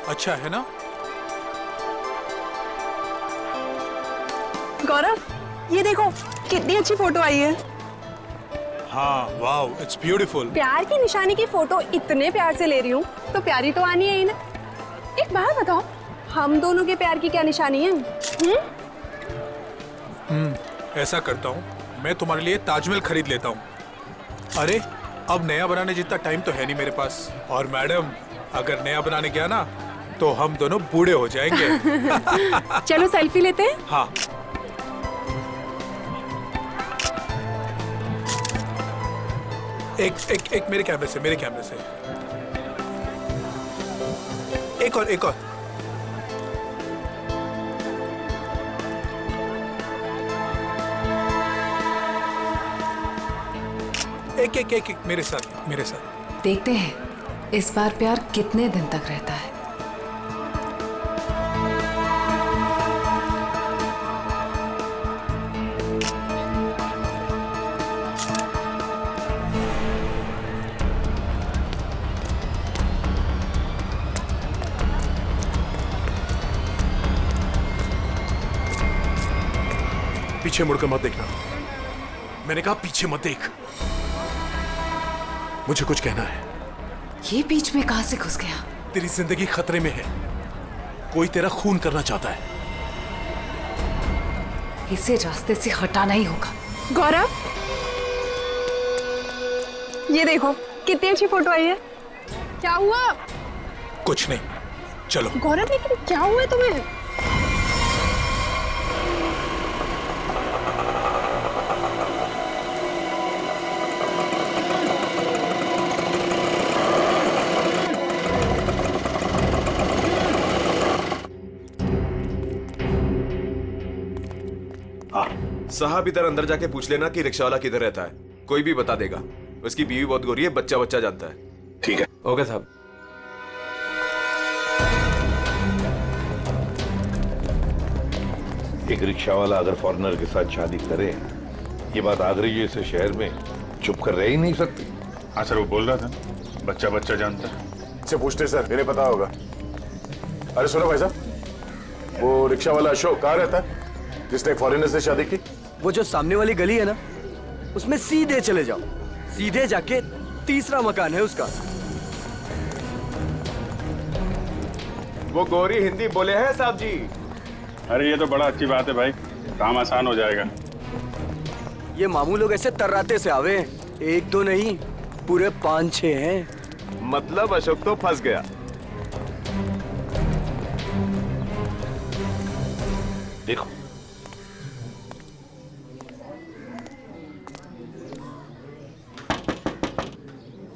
अच्छा है ना? गौरव, ये देखो कितनी अच्छी फोटो आई है। हाँ, वाओ, इट्स ब्यूटीफुल। प्यार की निशानी की फोटो इतने प्यार से ले रही हूँ तो प्यारी तो आनी है ही ना। एक बात बताओ, हम दोनों के प्यार की क्या निशानी है? ऐसा करता हूँ, मैं तुम्हारे लिए ताजमहल खरीद लेता हूँ। अरे, अब नया बनाने जितना टाइम तो है नहीं मेरे पास। और मैडम, अगर नया बनाने गया ना तो हम दोनों बूढ़े हो जाएंगे। चलो सेल्फी लेते हैं। हाँ। एक मेरे कैमरे से, एक और एक मेरे साथ। देखते हैं इस बार प्यार कितने दिन तक रहता है। पीछे मुड़कर मत देखना। मैंने कहा पीछे मत देख। मुझे कुछ कहना है। ये बीच में कहां से घुस गया? तेरी जिंदगी खतरे में है। कोई तेरा खून करना चाहता है। इसे रास्ते से हटाना ही होगा। गौरव, ये देखो कितनी अच्छी फोटो आई है। क्या हुआ? कुछ नहीं, चलो। गौरव, लेकिन क्या हुआ है तुम्हें? साहब, इधर अंदर जाके पूछ लेना कि रिक्शा वाला किधर रहता है। कोई भी बता देगा। उसकी बीवी बहुत गोरी है, बच्चा जानता है। ठीक है। ओके साहब। एक रिक्शा वाला अगर फॉरेनर के साथ शादी करे, ये बात आगरे जैसे शहर में चुप कर रह ही नहीं सकती। हाँ सर, वो बोल रहा था बच्चा जानता है। इससे पूछते सर, इन्हें पता होगा। अरे सुनो भाई साहब, वो रिक्शा वाला अशोक कहाँ रहता है जिसने एक फॉरेनर से शादी की? वो जो सामने वाली गली है ना, उसमें सीधे चले जाओ। सीधे जाके तीसरा मकान है उसका। वो गोरी हिंदी बोले हैं साहब जी। अरे ये तो बड़ा अच्छी बात है भाई, काम आसान हो जाएगा। ये मामू लोग ऐसे तर्राते से आवे हैं। एक दो नहीं, पूरे 5-6 हैं। मतलब अशोक तो फंस गया। देखो,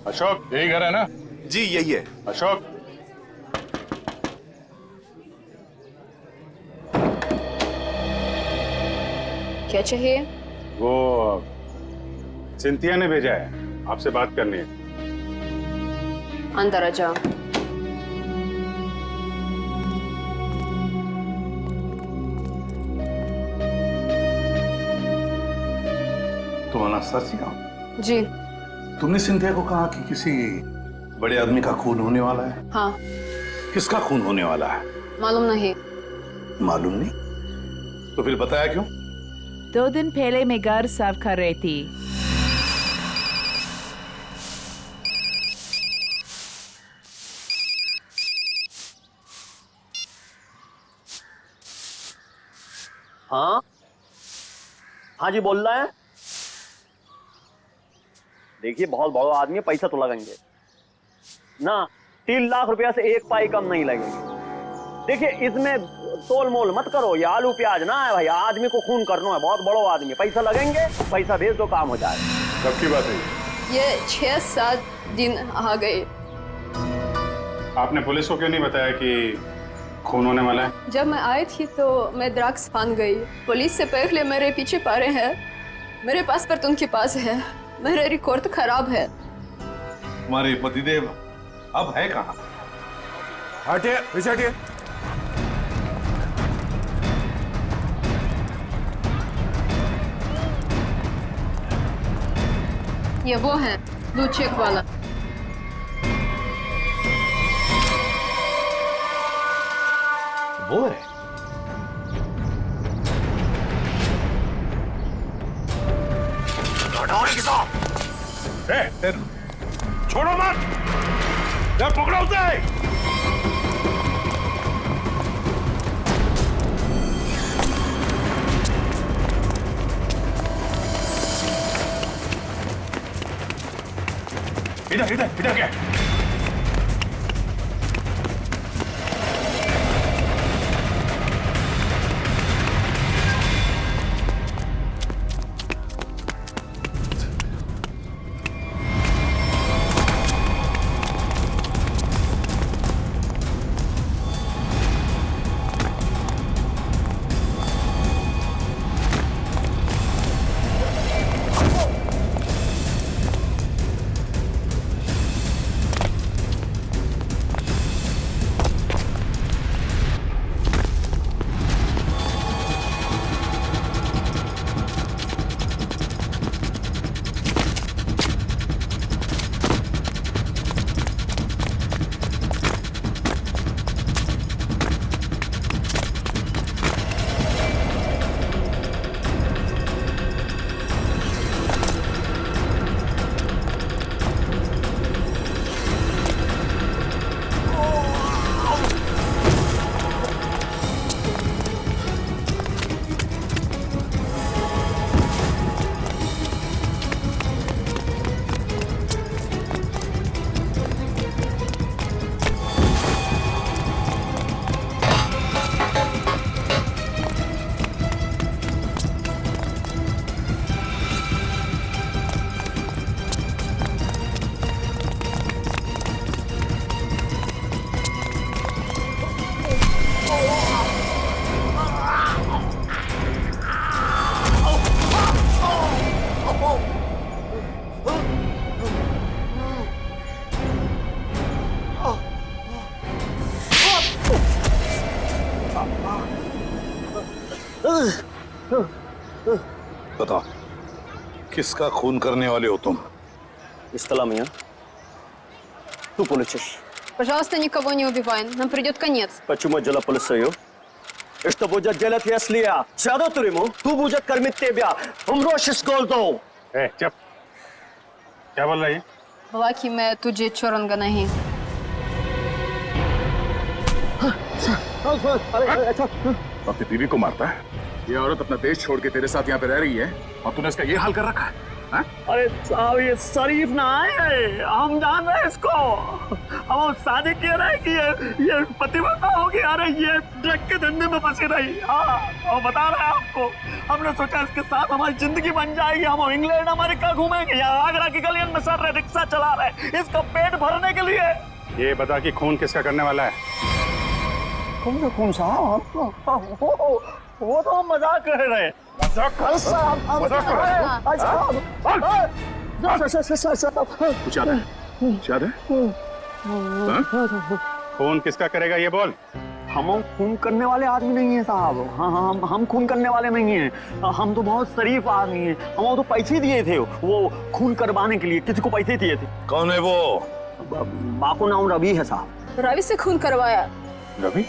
अशोक, यही घर है ना? जी यही है। अशोक, क्या चाहिए? वो सिंथिया ने भेजा है, आपसे बात करनी है। अंदर आ जाओ। तुम अनास्तासिया हो? जी। तुमने सिंथिया को कहा कि किसी बड़े आदमी का खून होने वाला है? हाँ। किसका खून होने वाला है? मालूम नहीं। मालूम नहीं? तो फिर बताया क्यों? 2 दिन पहले मैं घर साफ कर रही थी। हाँ हाँ जी, बोल रहा है। देखिए, बहुत बड़ा आदमी है, पैसा तो लगेंगे ना। 3 लाख रुपया से एक पाई कम नहीं लगेंगे। देखिए, इसमें तोल मोल मत करो। ये आलू प्याज ना है भाई, आदमी को खून करना है। बहुत बड़ा आदमी, पैसा लगेंगे, पैसा भेज दो, काम हो जाएगा। कब की बात है ये 6-7 दिन आ गए। आपने पुलिस को क्यों नहीं बताया कि खून होने वाला है? जब मैं आई थी तो मैं ड्रग्स फान गई। पुलिस से पहले मेरे पीछे पड़े हैं। मेरे पासपोर्ट उनके पास है। मेरा रिकॉर्ड खराब है। तुम्हारे पतिदेव अब है कहाँ? हटिए, पीछे हटिए। ये वो है ब्लू चेक वाला। वो है। छोड़ो मत, पकड़ो उसे। इधर इधर इधर क्या? बताओ, किसका खून करने वाले हो तुम? Истала меня. Ту полицейш. Пожалуйста, никого не убивай, нам придет конец. Почему дело полицею? И что будет делать, если я сяду в тюрьму? Ту будет кормить тебя. Умрешь с голоду. चुप। क्या बोल रही है? बोला कि मैं तुझे छोड़ूंगा नहीं। अपनी बीवी को मारता है? ये औरत अपना देश छोड़ के तेरे साथ यहाँ पे रह रही है और तूने इसका ये हाल कर रखा है? अरे साहब, ये शरीफ ना है, हम जान रहे हैं इसको। हम शादी किए रहे कि ये पतिव्रता होगी। अरे ये ड्रग के धंधे में फंसी रही। हाँ, और बता रहे हैं आपको, हमने सोचा इसके साथ हमारी जिंदगी बन जाएगी। हम इंग्लैंड अमेरिका घूमेंगे, यहाँ आगरा की गलियों में सर रहे, रिक्शा चला रहे, इसका पेट भरने के लिए। ये बता कि खून किसका करने वाला है? कौन साहब? वो तो हम मजाक कर रहे हैं। मजाक कर कुछ याद है? याद है? खून किसका करेगा ये बोल। हम खून करने वाले आदमी नहीं है साहब। हाँ, हम खून करने वाले नहीं हैं। हम तो बहुत शरीफ आदमी हैं। हम तो पैसे दिए थे वो खून करवाने के लिए। किसी को पैसे दिए थे। कौन है वो? माँ को नाम रवि है साहब। रवि से खून करवाया। रवि?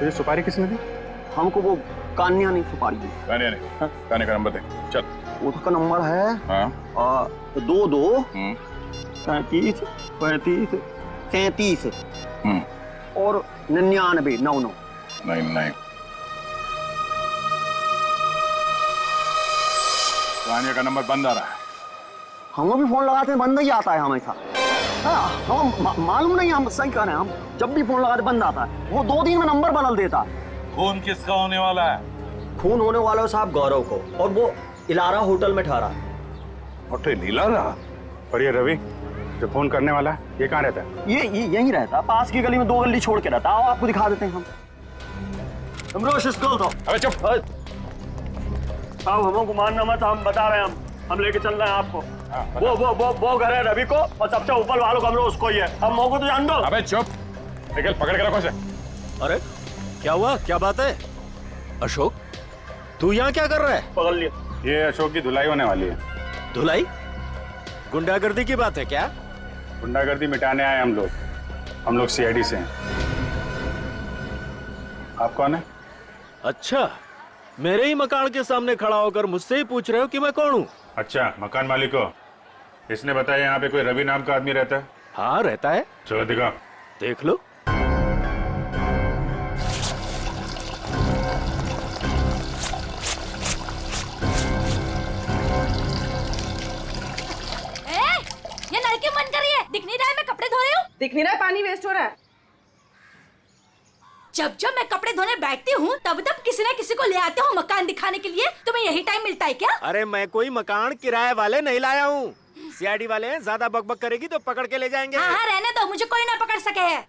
ये सुपारी किसने दी? हमको वो कान्या नहीं सुपारी दी। कान्या का नंबर दे। चल। उसका नंबर है 22 35 35 33 और 99 99 99। कान्या का नंबर बंद आ रहा है। हम भी फोन लगाते हैं, बंद ही आता है हमेशा। हाँ, हम मालूम नहीं, हम सही कह रहे हैं। हम जब भी फोन लगाते बंद आता है। वो 2 दिन में नंबर बदल देता है। खून किसका होने वाला है? खून होने वाला है साहब गौरव को, और वो इलारा होटल में ठहरा है। होटल इलारा? और ये रवि जो खून करने वाला है, ये कहाँ रहता है? ये यहीं रहता, पास की गली में 2 गली छोड़ के रहता। आओ आपको दिखा देते हैं हम। अबे चुप। साहब हमको मानना मत, हम बता रहे हैं। हम लेके चल रहे हैं आपको। वो घर है रवि को, और सबसे ऊपर वालों का उसको ही है। हम मौको तो जान दो। अबे चुप, निकल, पकड़ के रखो इसे। अरे क्या हुआ, क्या बात है? अशोक, तू यहाँ क्या कर रहा है? पकड़ लिया। ये अशोक की धुलाई होने वाली है। धुलाई? गुंडागर्दी की बात है क्या? गुंडागर्दी मिटाने आए हम लोग। हम लोग CID से हैं। आप कौन है? अच्छा, मेरे ही मकान के सामने खड़ा होकर मुझसे ही पूछ रहे हो कि मैं कौन हूँ? अच्छा, मकान मालिक हो। इसने बताया यहाँ पे कोई रवि नाम का आदमी रहता है? हाँ, रहता है। चलो दिखाओ। देख लो। ये लड़की मन कर रही है, दिख नहीं रहा है मैं कपड़े धो रही हूँ। दिख नहीं रहा है, पानी वेस्ट हो रहा है। जब जब मैं कपड़े धोने बैठती हूँ तब तब किसी न किसी को ले आते हो मकान दिखाने के लिए। तुम्हें यही टाइम मिलता है क्या? अरे मैं कोई मकान किराए वाले नहीं लाया हूँ। सीआईडी वाले हैं, ज्यादा बकबक करेगी तो पकड़ के ले जाएंगे। हाँ हाँ, रहने दो, मुझे कोई ना पकड़ सके है।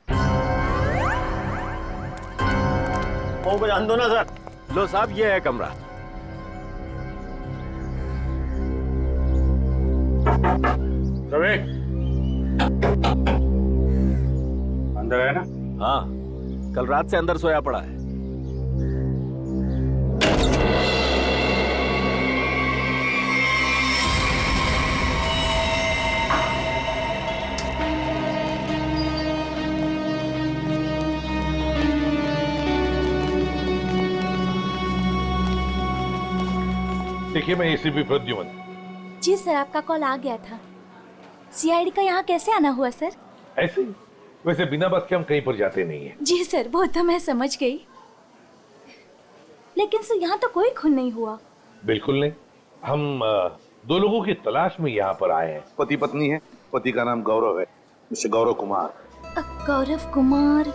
को जान दो ना सर। लो साहब, ये है कमरा। रवि, अंदर है ना? हाँ, कल रात से अंदर सोया पड़ा है। देखिए, मैं एसीपी प्रद्युमन। जी सर, आपका कॉल आ गया था। सीआईडी का यहाँ कैसे आना हुआ सर? ऐसे ही। वैसे बिना बात के हम कहीं पर जाते नहीं है। जी सर, वो तो मैं समझ गई, लेकिन सर यहाँ तो कोई खून नहीं हुआ। बिल्कुल नहीं। हम दो लोगों की तलाश में यहाँ पर आए हैं। पति पत्नी है। पति का नाम गौरव है, मिस्टर गौरव कुमार। गौरव कुमार?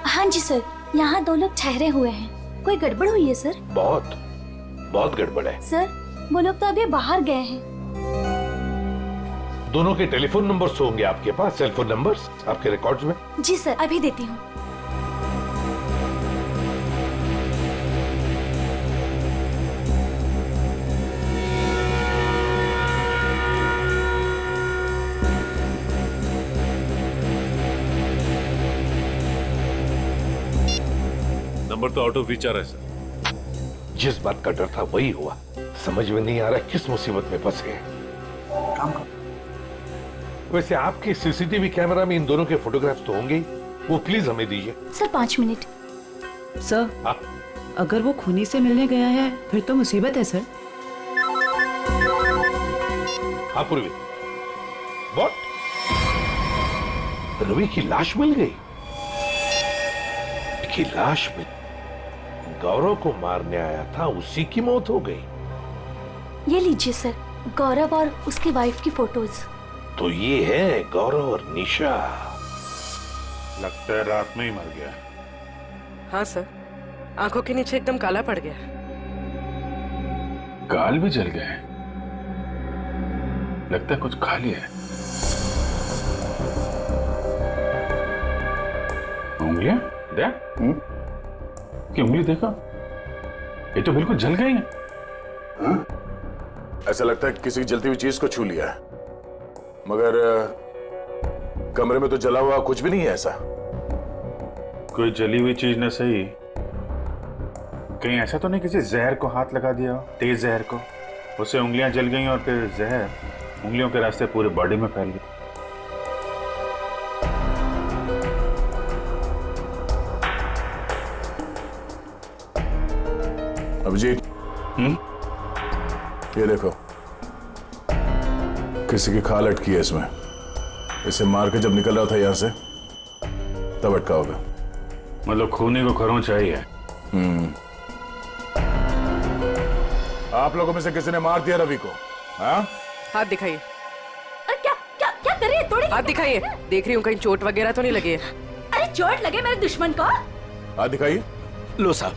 हाँ जी सर, यहाँ दो लोग ठहरे हुए हैं। कोई गड़बड़ हुई है सर? बहुत बहुत गड़बड़ है सर, वो लोग तो अभी बाहर गए हैं। दोनों के टेलीफोन नंबर्स होंगे आपके पास, सेलफोन नंबर्स आपके रिकॉर्ड्स में? जी सर, अभी देती हूँ। नंबर तो आउट ऑफ रीच आ रहा है सर। जिस बात का डर था वही हुआ। समझ में नहीं आ रहा किस मुसीबत में फंसे हैं। वैसे आपके सीसीटीवी कैमरा में इन दोनों के फोटोग्राफ्स तो होंगे ही, वो प्लीज हमें दीजिए। Sir 5 minute. सर, हाँ? अगर वो खूनी से मिलने गया है फिर तो मुसीबत है सर। हाँ पूर्वी, व्हाट? रवि की लाश मिल गई? की लाश में गौरव को मारने आया था, उसी की मौत हो गई। ये लीजिए सर, गौरव और उसकी वाइफ की फोटोज। तो ये है गौरव और निशा। लगता है रात में ही मर गया। हाँ सर, आंखों के नीचे एकदम काला पड़ गया। गाल भी जल गए। लगता है कुछ खा लिया है। उंगलियां देख, कि उंगली देखो, ये तो बिल्कुल जल गई है। ऐसा लगता है कि किसी जलती हुई चीज को छू लिया है, मगर कमरे में तो जला हुआ कुछ भी नहीं है। ऐसा कोई जली हुई चीज न सही, कहीं ऐसा तो नहीं किसी जहर को हाथ लगा दिया हो, तेज जहर को, उससे उंगलियां जल गई और फिर जहर उंगलियों के रास्ते पूरे बॉडी में फैल गया। अभिजीत, ये देखो, किसी की खाल अटकी है इसमें। इसे मार के जब निकल रहा था यहां से तब अटका होगा। मतलब खूनी को खरोंच चाहिए। आप लोगों में से किसी ने मार दिया रवि को? हाँ? हाथ दिखाइए। अरे क्या क्या क्या कर रही है? थोड़ी हाथ दिखाइए, देख रही हूँ कहीं चोट वगैरह तो नहीं लगी है। अरे चोट लगे मेरे दुश्मन को? हाथ दिखाइए। लो साहब,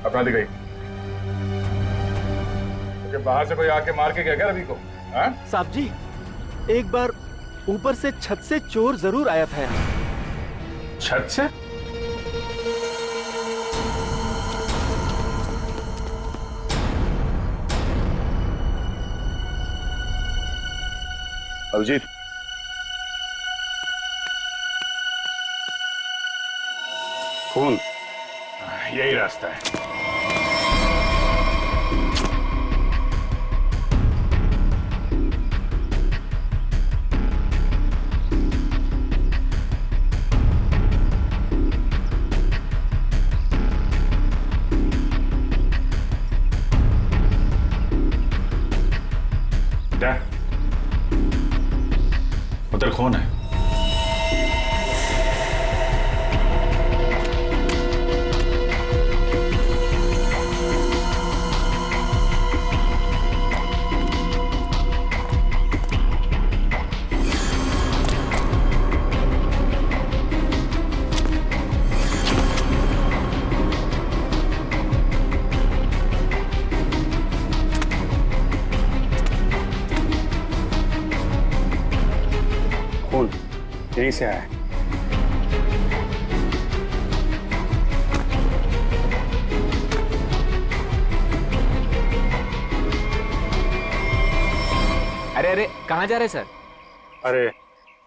अपना दिखाइए। तो बाहर से कोई आके मार के गया क्या रवि को? हाँ? साहब जी, एक बार ऊपर से छत से चोर जरूर आया था यहाँ। छत से? अभिजीत, खून, यही रास्ता है। क्या उधर कौन है? यहीं से आया। अरे अरे कहाँ जा रहे सर? अरे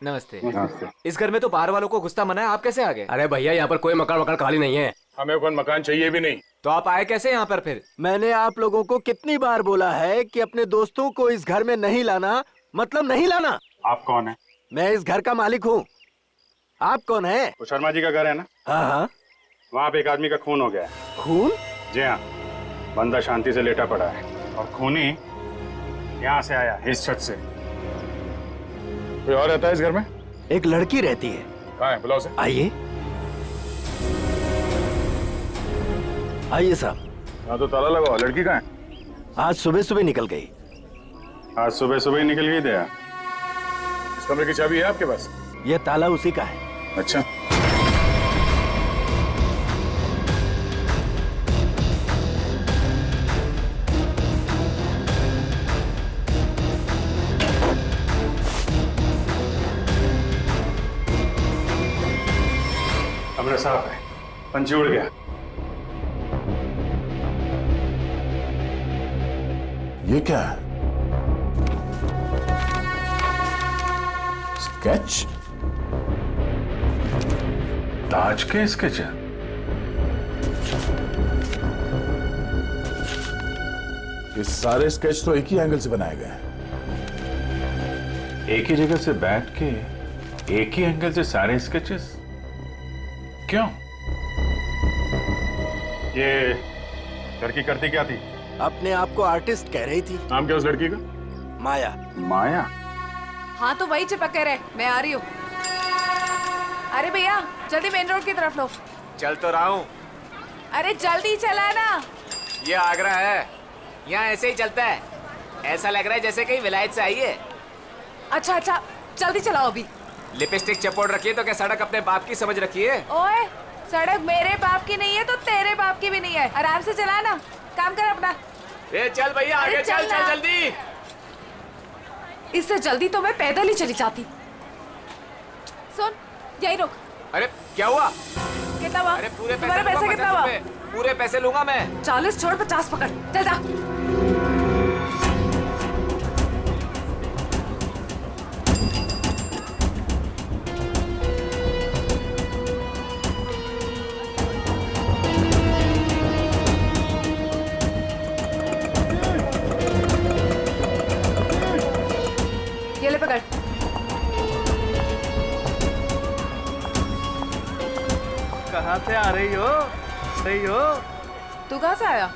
नमस्ते। नमस्ते। इस घर में तो बाहर वालों को घुसता मना है, आप कैसे आ गए? अरे भैया यहाँ पर कोई मकान खाली नहीं है। हमें कोई मकान चाहिए भी नहीं। तो आप आए कैसे यहाँ पर फिर? मैंने आप लोगों को कितनी बार बोला है कि अपने दोस्तों को इस घर में नहीं लाना, मतलब नहीं लाना। आप कौन है? मैं इस घर का मालिक हूँ। आप कौन है? वो शर्मा जी का घर है ना? हाँ हाँ। वहाँ पे एक आदमी का खून हो गया है। खून? जी हाँ, बंदा शांति से लेटा पड़ा है और खूनी यहाँ से आया, इस छत से। कोई और रहता है इस घर में? एक लड़की रहती है। कहाँ है? बुलाओ उसे। आइए आइए साहब। हाँ तो ताला लगाओ। लड़की कहाँ है? आज सुबह सुबह निकल गई। आज सुबह सुबह ही निकल गई दया। इस कमरे की चाबी है आपके पास? ये ताला उसी का है। अच्छा। कमरा साफ है, पंछी उड़ गया। ये क्या है? स्केच? ताज के स्केच है। ये सारे स्केच तो एक ही एंगल से बनाए गए हैं। एक ही जगह से बैठ के एक ही एंगल से सारे स्केचेस क्यों? ये लड़की करती क्या थी? अपने आप को आर्टिस्ट कह रही थी। नाम क्या उस लड़की का? माया। माया? हाँ तो वही चिपके रहे, मैं आ रही हूँ। अरे भैया जल्दी मेन रोड की तरफ लो। चल तो रहा हूँ। अरे जल्दी चला ना। ये आगरा है, यहाँ ऐसे ही चलता है। ऐसा लग रहा है जैसे कहीं विलायत से आई है। अच्छा अच्छा जल्दी चलाओ अभी। लिपस्टिक चपोड़ रखी है तो क्या सड़क अपने बाप की समझ रखी है? ओए सड़क मेरे बाप की नहीं है तो तेरे बाप की भी नहीं है। आराम से चला ना, काम कर अपना। ए चल भैया आगे चल चल जल्दी। इससे जल्दी तो मैं पैदल ही चली जाती। सुन यही रुक। अरे क्या हुआ? कितना हुआ? अरे पूरे तुम्हारे पैसे लूंगा, कितना हुआ? 50 रुपए। पूरे पैसे लूंगा मैं। 40 छोड़ 50 पकड़, चल जा। ये ले पकड़। कहाँ से आ रही हो? तू कहाँ से आया?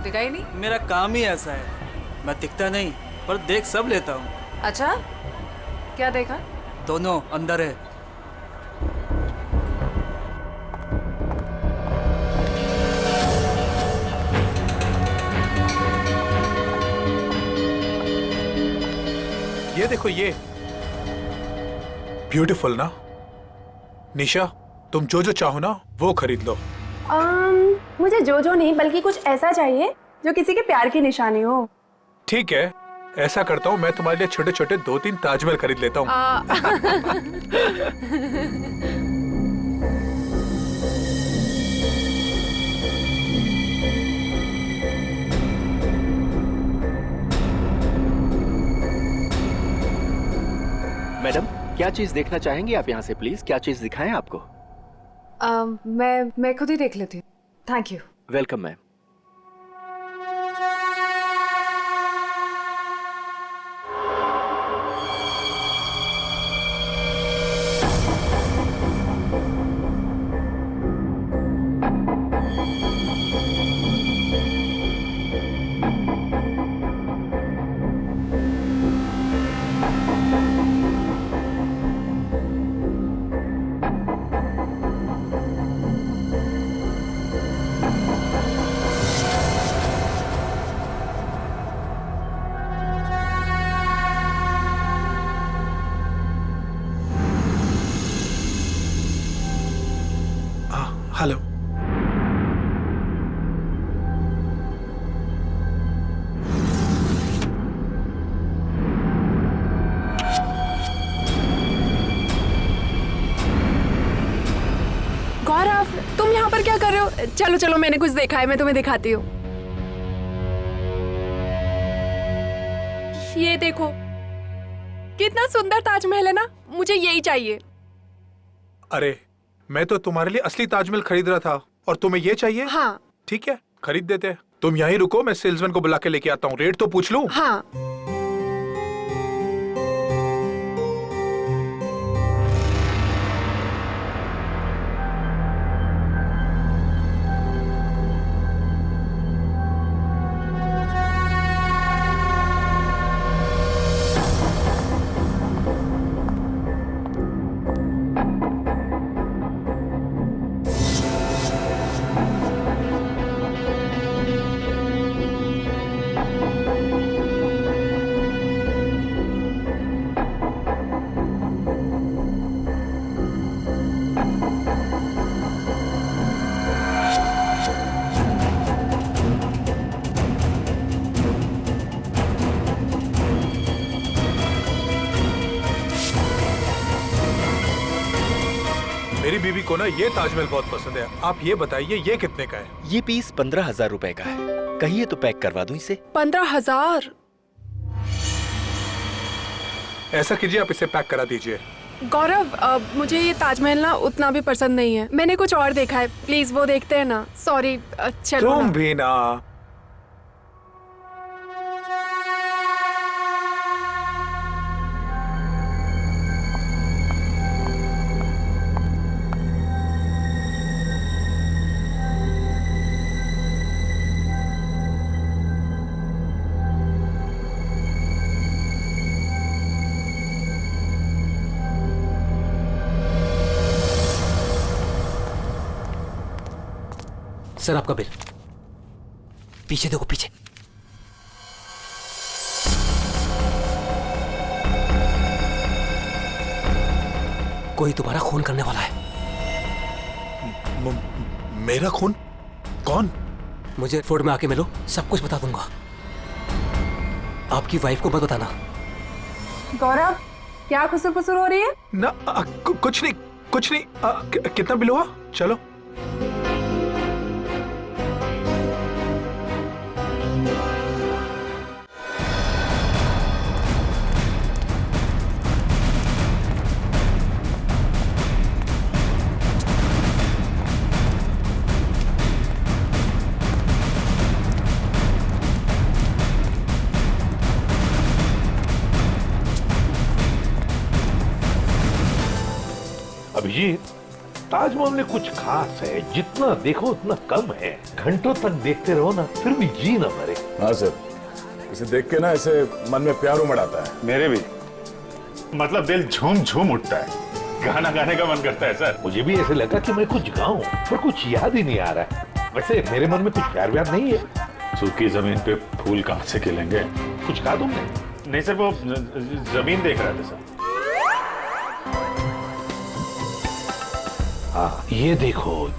दिखा ही नहीं। मेरा काम ही ऐसा है, मैं दिखता नहीं पर देख सब लेता हूँ। अच्छा क्या देखा? दोनों अंदर है। ये देखो ये ब्यूटीफुल ना। निशा तुम जो जो चाहो ना वो खरीद लो। मुझे जो जो नहीं बल्कि कुछ ऐसा चाहिए जो किसी के प्यार की निशानी हो। ठीक है, ऐसा करता हूँ, मैं तुम्हारे लिए छोटे छोटे 2-3 ताजमहल खरीद लेता हूँ। मैडम क्या चीज देखना चाहेंगी आप यहाँ से? प्लीज क्या चीज दिखाएं आपको? मैं खुद ही देख लेती हूँ। Thank you. Welcome ma'am. चलो चलो, मैंने कुछ देखा है, मैं तुम्हें दिखाती हूँ। ये देखो, कितना सुंदर ताजमहल है ना, मुझे यही चाहिए। अरे मैं तो तुम्हारे लिए असली ताजमहल खरीद रहा था और तुम्हें ये चाहिए? हाँ। ठीक है, खरीद देते हैं। तुम यहीं रुको, मैं सेल्समैन को बुला के लेके आता हूँ। रेट तो पूछ लूं? हाँ। मेरी बीवी को ना ये ताजमहल बहुत पसंद है। आप ये बताइए ये कितने का है? ये पीस 15,000 रुपए का है। कहिए तो पैक करवा दूं इसे। 15,000? ऐसा कीजिए, आप इसे पैक करा दीजिए। गौरव, मुझे ये ताजमहल ना उतना भी पसंद नहीं है। मैंने कुछ और देखा है, प्लीज वो देखते हैं ना। सॉरी, चलो तुम ना। भी ना। सर आपका बिल। पीछे देखो, पीछे। कोई तुम्हारा खून करने वाला है। मेरा खून? कौन? मुझे फोर्ट में आके मिलो, सब कुछ बता दूंगा। आपकी वाइफ को मत बताना। गौरव, क्या खुसर फुसर हो रही है? ना कुछ नहीं, कुछ नहीं। कितना बिल हुआ? चलो। अभिजीत, ताजमहल में कुछ खास है, जितना देखो उतना कम है। घंटों तक देखते रहो ना, फिर भी जी ना भरे। हाँ सर, इसे देख के ना ऐसे मन में प्यार उमड़ आता है। मेरे भी, मतलब दिल झूम झूम उठता है। गाना गाने का मन करता है सर। मुझे भी ऐसे लगा कि मैं कुछ गाऊं, पर कुछ याद ही नहीं आ रहा है। वैसे मेरे मन में कुछ प्यार व्यार नहीं है। सूखी जमीन पे फूल कहाँ से खिलेंगे? कुछ कहा तुमने? नहीं सर, वो जमीन देख रहे थे सर। हाँ, ये देखो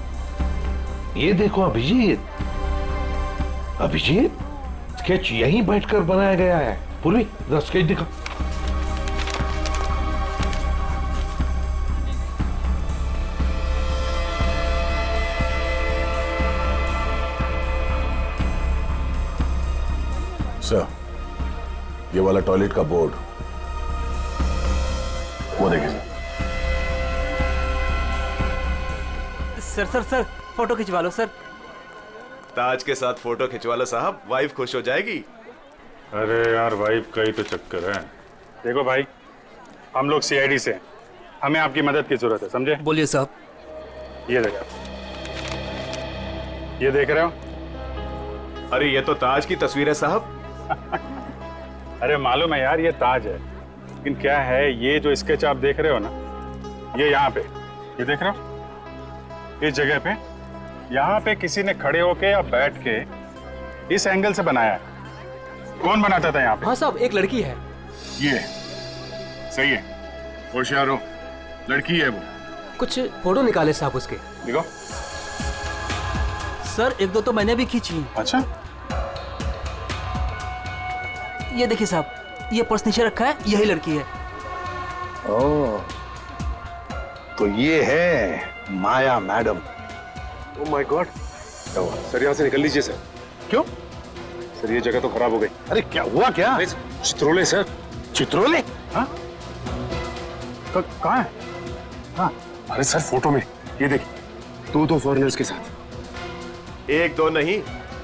अभिजीत। अभिजीत, स्केच यहीं बैठकर बनाया गया है। पूर्वी, जरा स्केच दिखा। सर, ये वाला टॉयलेट का बोर्ड, वो देखिए सर। सर फोटो खिंचवा लो सर। ताज के साथ फोटो खिंचवा लो साहब, वाइफ खुश हो जाएगी। अरे यार, वाइफ का ही तो चक्कर है। देखो भाई, हम लोग सीआईडी से हैं, हमें आपकी मदद की जरूरत है, समझे? बोलिए साहब। ये देखो, ये देख रहे हो? अरे ये तो ताज की तस्वीर है साहब। अरे मालूम है यार, ये ताज है, लेकिन क्या है, ये जो स्केच आप देख रहे हो ना, ये यहाँ पे, ये देख रहे हो, इस जगह पे, यहाँ पे किसी ने खड़े होके या बैठ के इस एंगल से बनाया है। कौन बनाता था यहाँ पे? हाँ साहब, एक लड़की है। ये सही है, होशियार हो, लड़की है वो। कुछ फोटो निकाले साहब उसके। देखो सर, एक दो तो मैंने भी खींची। अच्छा, ये देखिए साहब, ये पर्स नीचे रखा है, यही लड़की है। ओह, तो ये है माया मैडम। ओह माय गॉड, क्या हुआ सर? यहाँ से निकल लीजिए सर। क्यों सर? ये जगह तो खराब हो गई। अरे क्या हुआ? क्या चित्रोले सर? चित्रोले? हाँ कहाँ है? हाँ अरे सर फोटो में ये देखिए, दो फॉरेनर्स के साथ। एक दो नहीं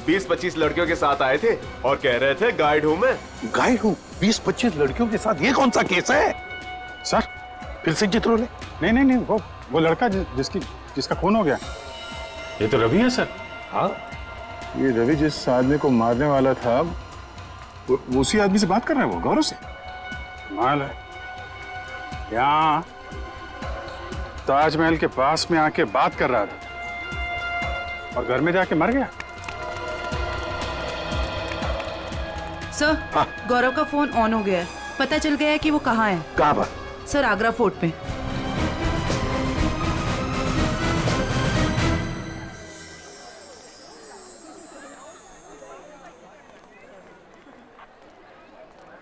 20-25 लड़कियों के साथ आए थे और कह रहे थे गाइड हूं मैं। गाइड हूँ? 20-25 लड़कियों के साथ? ये कौन सा केस है सर? फिर से चित्रोले? नहीं वो लड़का जिसका खून हो गया। ये तो रवि है सर। हाँ ये रवि जिस आदमी को मारने वाला था वो उसी आदमी से बात कर रहा है, वो गौरव से। माल है यहाँ ताजमहल के पास में आके बात कर रहा था और घर में जाके मर गया। सर गौरव का फोन ऑन हो गया है, पता चल गया है कि वो कहाँ है। कहाँ पर? सर आगरा फोर्ट पे।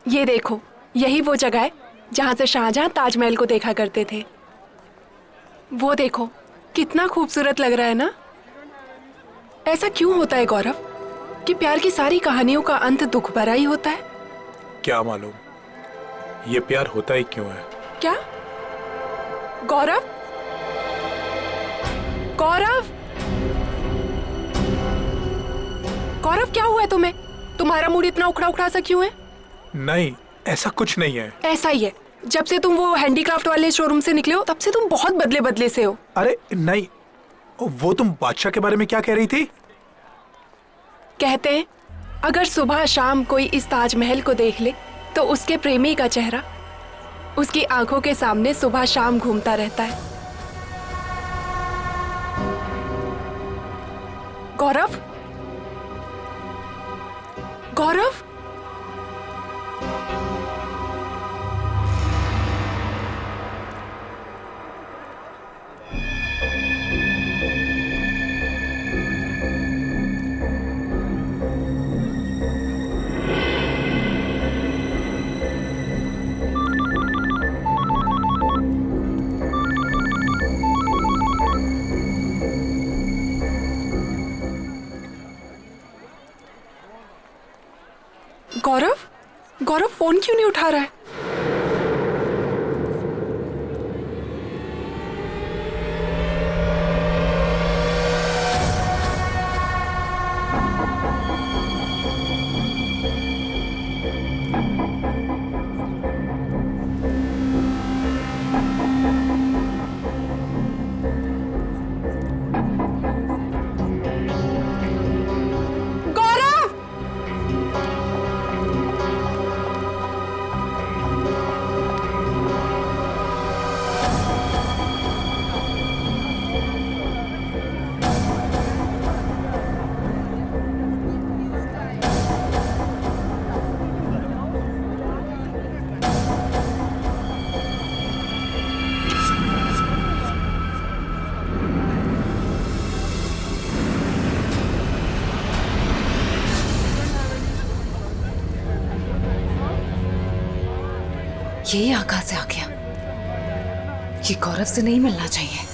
ये देखो, यही वो जगह है जहाँ से शाहजहां ताजमहल को देखा करते थे। वो देखो कितना खूबसूरत लग रहा है ना। ऐसा क्यों होता है गौरव कि प्यार की सारी कहानियों का अंत दुख भरा ही होता है? क्या मालूम ये प्यार होता ही क्यों है। क्या गौरव? गौरव गौरव क्या हुआ है तुम्हें? तुम्हारा मूड इतना उखड़ा उखड़ा सा क्यों है? नहीं ऐसा कुछ नहीं है। ऐसा ही है, जब से तुम वो हैंडीक्राफ्ट वाले शोरूम से निकले हो तब से तुम बहुत बदले बदले से हो। अरे नहीं, वो तुम बादशाह के बारे में क्या कह रही थी? कहते हैं अगर सुबह शाम कोई इस ताजमहल को देख ले तो उसके प्रेमी का चेहरा उसकी आंखों के सामने सुबह शाम घूमता रहता है। गौरव गौरव गौरव गौरव फोन क्यों नहीं उठा रहा है? ये यहाँ कहाँ से आ गया? ये गौरव से नहीं मिलना चाहिए।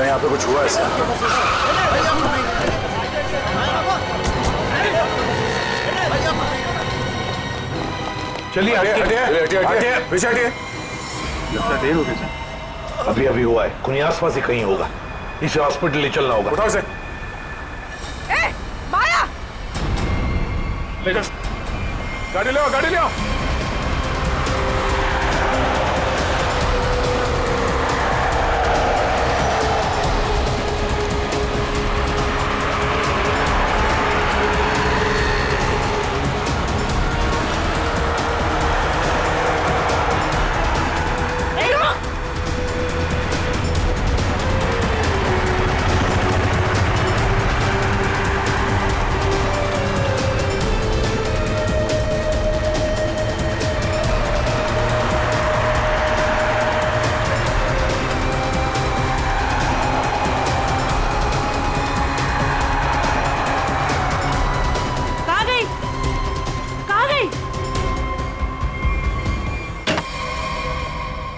यहाँ पे कुछ हुआ है? चलिए हटिए पीछे हटिए। लगता देर हो गई सर। अभी अभी हुआ है, कुछ आसपास ही कहीं होगा, इसे हॉस्पिटल ले चलना होगा। उठाओ इसे। ए, माया! ले जा, गाड़ी ले आओ, गाड़ी ले आओ।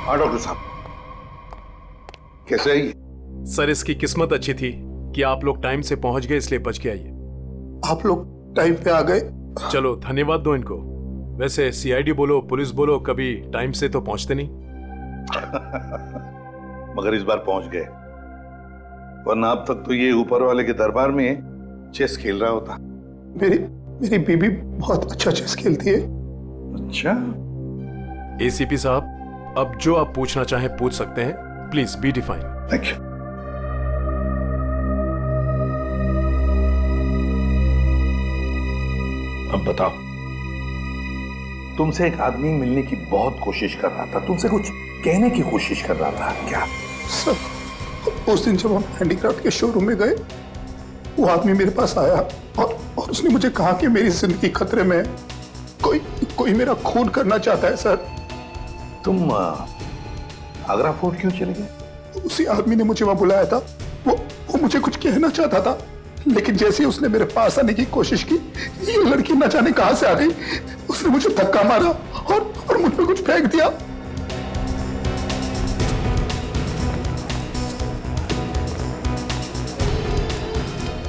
हाँ डॉक्टर साहब, कैसे आई? सर इसकी किस्मत अच्छी थी कि आप लोग टाइम से पहुंच गए, इसलिए बच के आइए। आप लोग टाइम पे आ गए। चलो धन्यवाद दो इनको। वैसे सीआईडी बोलो पुलिस बोलो, कभी टाइम से तो पहुंचते नहीं। मगर इस बार पहुंच गए, वरना अब तक तो ये ऊपर वाले के दरबार में चेस खेल रहा होता। मेरी बीबी बहुत अच्छा चेस खेलती है। अच्छा। एसीपी साहब, अब जो आप पूछना चाहें पूछ सकते हैं, please be define. Thank you. अब बताओ, तुमसे एक आदमी मिलने की बहुत कोशिश कर रहा था, तुमसे कुछ कहने की कोशिश कर रहा था, क्या? सर, उस दिन जब हम हैंडीक्राफ्ट के शोरूम में गए, वो आदमी मेरे पास आया और उसने मुझे कहा कि मेरी जिंदगी खतरे में है, कोई मेरा खून करना चाहता है। सर, तुम आगरा फोर्ट क्यों चले गए? उसी आदमी ने मुझे वहां बुलाया था। वो मुझे कुछ कहना चाहता था, लेकिन जैसे ही उसने मेरे पास आने की कोशिश की, ये लड़की न जाने कहां से आ गई। उसने मुझे धक्का मारा और मुझ पे कुछ फेंक दिया।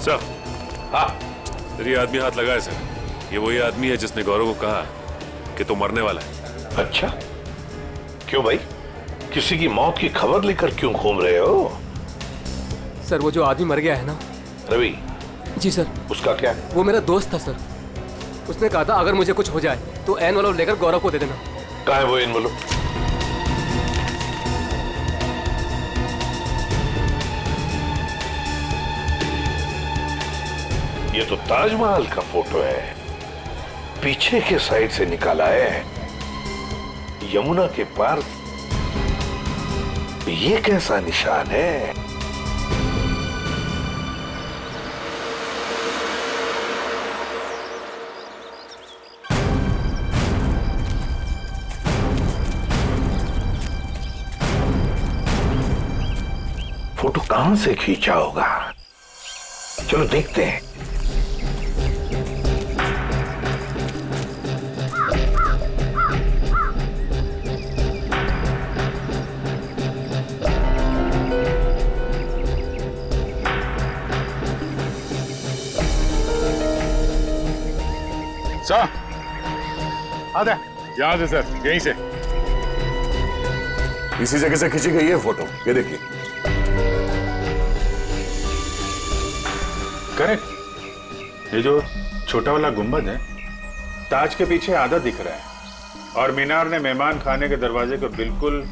सर, हाँ, तेरी आदमी हाथ लगाए सर। ये वही आदमी है जिसने गौरव को कहा कि तू मरने वाला है। अच्छा, क्यों भाई? किसी की मौत की खबर लेकर क्यों घूम रहे हो? सर, वो जो आदमी मर गया है ना, रवि। जी सर। उसका क्या? वो मेरा दोस्त था सर। उसने कहा था अगर मुझे कुछ हो जाए तो एनवलप लेकर गौरव को दे देना। कहाँ है वो एनवलप? ये तो ताजमहल का फोटो है, पीछे के साइड से निकाला है, यमुना के पार। ये कैसा निशान है? फोटो कहां से खींचा होगा? चलो देखते हैं। सर, आधा यहां से सर, यहीं से। इसी जगह से खींची गई है फोटो, ये देखिए। करेक्ट। ये जो छोटा वाला गुंबद है, ताज के पीछे आधा दिख रहा है, और मीनार ने मेहमान खाने के दरवाजे को बिल्कुल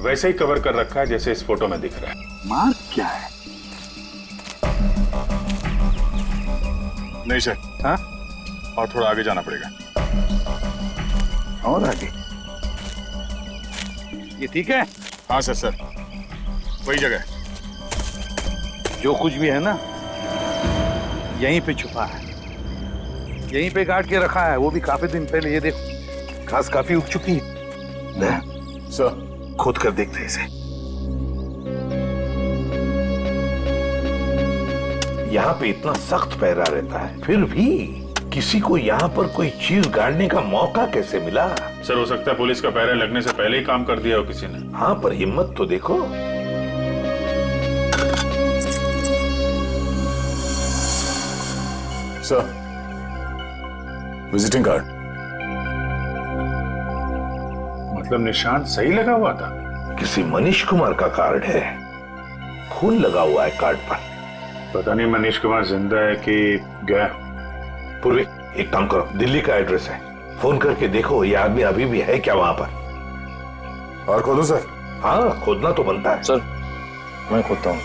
वैसे ही कवर कर रखा है जैसे इस फोटो में दिख रहा है। मार्क क्या है? नहीं सर, हाँ, और थोड़ा आगे जाना पड़ेगा। और आगे? ये ठीक है? हाँ सर, वही जगह है। जो कुछ भी है ना, यहीं पे छुपा है, यहीं पे गाड़ के रखा है, वो भी काफी दिन पहले। ये देखो, घास काफी उग चुकी है। सर, खोद कर देखते हैं इसे। यहाँ पे इतना सख्त पहरा रहता है, फिर भी किसी को यहाँ पर कोई चीज गाड़ने का मौका कैसे मिला? सर, हो सकता है पुलिस का पहरा लगने से पहले ही काम कर दिया हो किसी ने। हाँ, पर हिम्मत तो देखो। Sir, visiting card. मतलब निशान सही लगा हुआ था? किसी मनीष कुमार का कार्ड है, खून लगा हुआ है कार्ड पर। पता नहीं मनीष कुमार जिंदा है कि गया। पूर्वी एक काम करो, दिल्ली का एड्रेस है, फोन करके देखो ये आदमी अभी भी है क्या वहां पर। और खोदो सर? हाँ खोदना तो बनता है सर। मैं खोदता हूँ।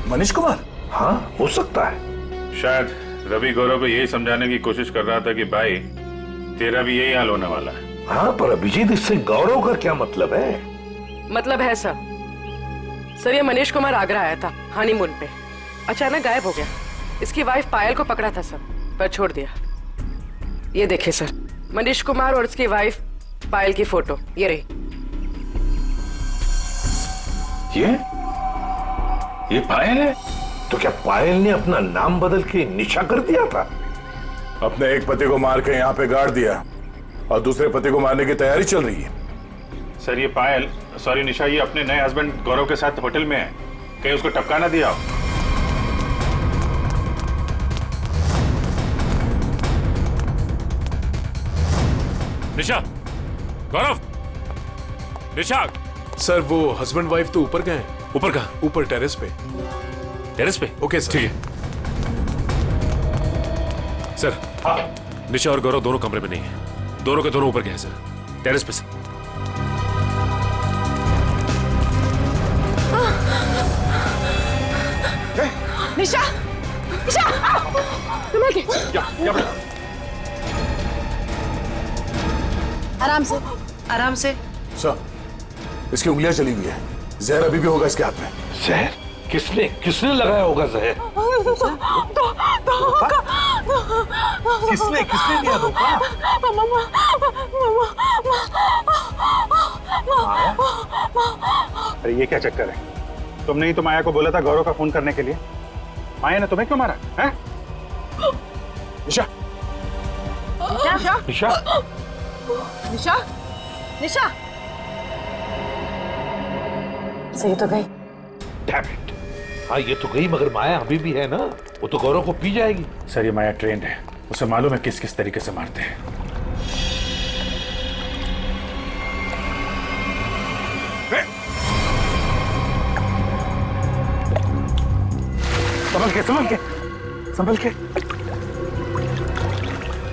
मनीष कुमार? हाँ हो सकता है। शायद रवि गौरव को यही समझाने की कोशिश कर रहा था कि भाई तेरा भी यही हाल होने वाला है। हाँ पर अभिजीत इससे गौरव का क्या मतलब है? मतलब है सर, ये मनीष कुमार आगरा आया था हनीमून पे, अचानक गायब हो गया। इसकी वाइफ पायल को पकड़ा था सर, पर छोड़ दिया। ये देखिए सर, मनीष कुमार और उसकी वाइफ पायल की फोटो ये रही। ये पायल है? तो क्या पायल ने अपना नाम बदल के निशा कर दिया था? अपने एक पति को मार के यहाँ पे गाड़ दिया और दूसरे पति को मारने की तैयारी चल रही है। सर ये पायल, सॉरी निशा, ये अपने नए हस्बैंड गौरव के साथ होटल में है, कहीं उसको टपका ना दिया हो। निशा, गौरव, निशा। सर वो हस्बैंड वाइफ तो ऊपर गए हैं। ऊपर कहाँ? ऊपर टेरेस पे। टेरेस पे? Okay sir. ठीक है सर। निशा और गौरव दोनों कमरे में नहीं है, दोनों के दोनों ऊपर गए हैं सर, टेरेस पे सर। निशा, निशा, संभल के। आराम से, आराम से। सर, इसकी उंगलियां चली हुई है, जहर अभी भी होगा इसके हाथ में। जहर? किसने लगाया होगा जहर? किसने दिया धोखा? अरे ये क्या चक्कर है? तुमने ही तो माया को बोला था गौरव का फोन करने के लिए। माया ने तुम्हें क्यों मारा है? निशा, निशा, निशा, निशा, निशा। सही तो गई। Damn it! हाँ ये तो गई, मगर माया अभी भी है ना, वो तो गौरव को पी जाएगी। सर ये माया ट्रेंड है, उसे मालूम है किस किस तरीके से मारते हैं। संभल के।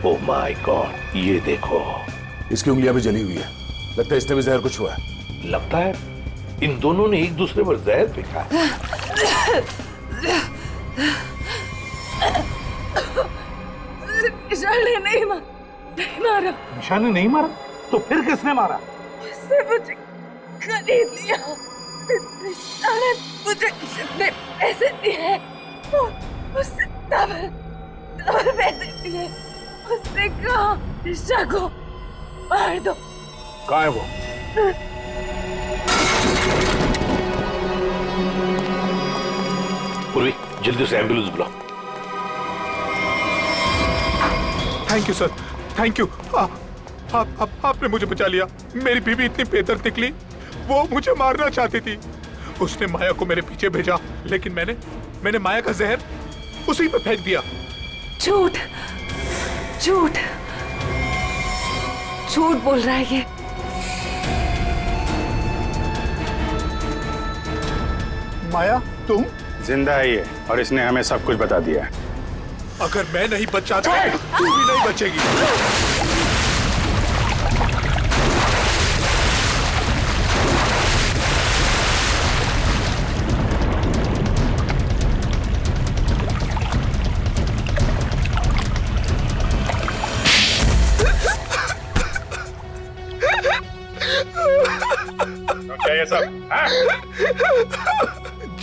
ओह माय गॉड, ये देखो, इसकी उंगलियां भी जली हुई है, लगता है इसने भी जहर कुछ हुआ है। लगता है इन दोनों ने एक दूसरे पर जहर फेंका है। निशा ने नहीं मारा। निशा ने नहीं मारा? तो फिर किसने मारा? उसने मुझे खरीद लिया। निशा ने मुझे जितने पैसे दिए उससे डबल पैसे दिए। उसने कहा निशा को मार दो। कहाँ है वो? पूर्वी जल्दी से एम्बुलेंस बुलाओ। Thank you sir, thank you. आपने मुझे बचा लिया। मेरी बीवी इतनी बेदर्द निकली, वो मुझे मारना चाहती थी। उसने माया को मेरे पीछे भेजा, लेकिन मैंने माया का जहर उसी पे फेंक दिया। झूठ झूठ झूठ बोल रहा है ये। माया तुम? जिंदा है ये, और इसने हमें सब कुछ बता दिया है। अगर मैं नहीं बचा तो तू भी नहीं बचेगी। क्या ये सब?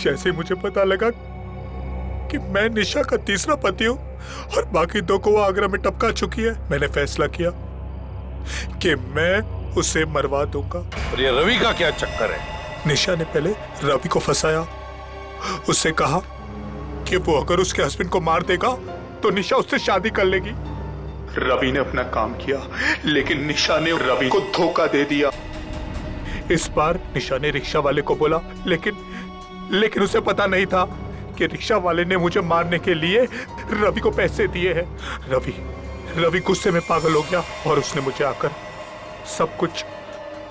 जैसे मुझे पता लगा कि मैं निशा का तीसरा पति हूं और बाकी दो को वो आगरा में टपका चुकी है, मैंने फैसला किया कि मैं उसे मरवा दूंगा। और ये रवि का क्या चक्कर है? निशा ने पहले रवि को फंसाया, उससे कहा कि वो अगर उसके हस्बैंड को मार देगा तो निशा उससे शादी कर लेगी। रवि ने अपना काम किया, लेकिन निशा ने रवि को धोखा दे दिया। इस बार निशा ने रिक्शा वाले को बोला, लेकिन उसे पता नहीं था कि रिक्शा वाले ने मुझे मारने के लिए रवि को पैसे दिए हैं। रवि गुस्से में पागल हो गया और उसने मुझे आकर सब कुछ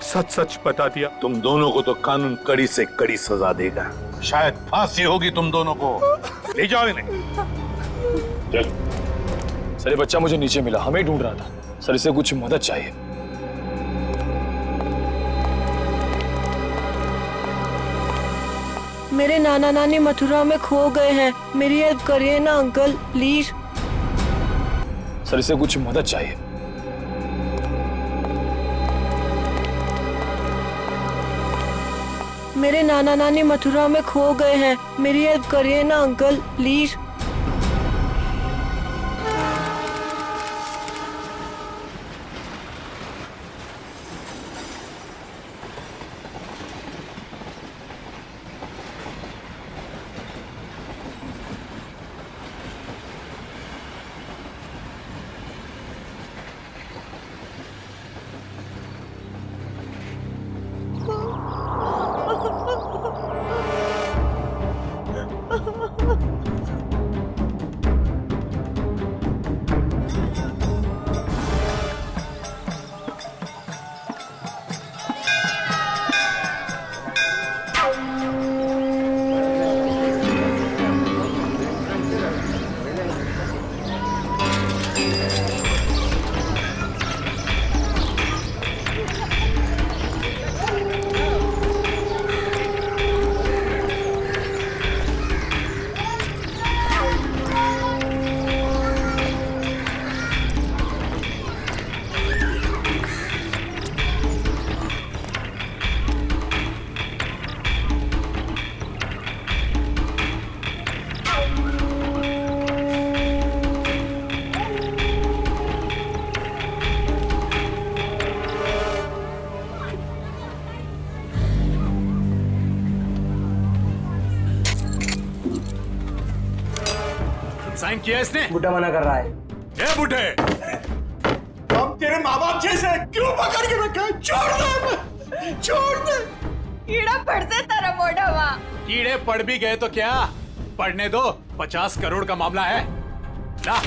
सच बता दिया। तुम दोनों को तो कानून कड़ी से कड़ी सजा देगा, शायद फांसी होगी तुम दोनों को। ले जाओ इन्हें। चल। सर ये बच्चा मुझे नीचे मिला, हमें ढूंढ रहा था सर, इसे कुछ मदद चाहिए। मेरे नाना नानी मथुरा में खो गए हैं, मेरी हेल्प करिए ना अंकल प्लीज। सर इसे कुछ मदद चाहिए। मेरे नाना नानी मथुरा में खो गए हैं, मेरी हेल्प करिए ना अंकल प्लीज। साइन किया इसने? बुड्ढा मना कर रहा है। ए बुड्ढे, हम तेरे माँ बाप जैसे क्यों पकड़ के रखा है? छोड़ दे। कीड़ा पड़ से तेरा मोटा माँ। कीड़े पड़ भी गए तो क्या, पढ़ने दो। 50 करोड़ का मामला है। ला,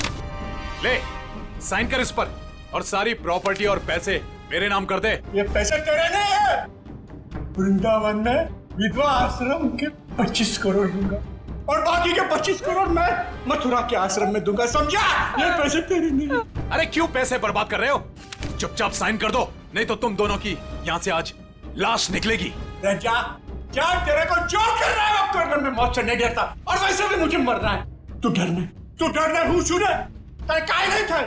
ले साइन कर इस पर और सारी प्रॉपर्टी और पैसे मेरे नाम कर दे। ये पैसे तेरे नहीं है। वृंदावन में विधवा आश्रम के 25 करोड़ दूंगा और बाकी के 25 करोड़ मैं मथुरा के आश्रम में दूंगा, समझा? ये पैसे तेरे नहीं। अरे क्यों पैसे बर्बाद कर रहे हो? चुपचाप साइन कर दो, नहीं तो तुम दोनों की यहाँ से आज लाश निकलेगी। जा तेरे को जो कर रहा है वो करने में मौत से नहीं डरता, और वैसे भी मुझे मरना है। तू डरना हूँ सुने, काय नहीं था।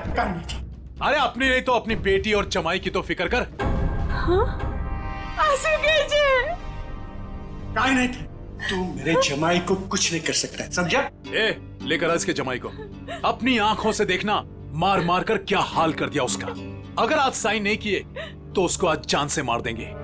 अरे अपनी नहीं तो अपनी बेटी और जमाई की तो फिक्र कर। काय नहीं था। तू मेरे जमाई को कुछ नहीं कर सकता, समझा? ए, लेकर आ इसके जमाई को। अपनी आंखों से देखना मार मार कर क्या हाल कर दिया उसका। अगर आज साइन नहीं किए तो उसको आज जान से मार देंगे।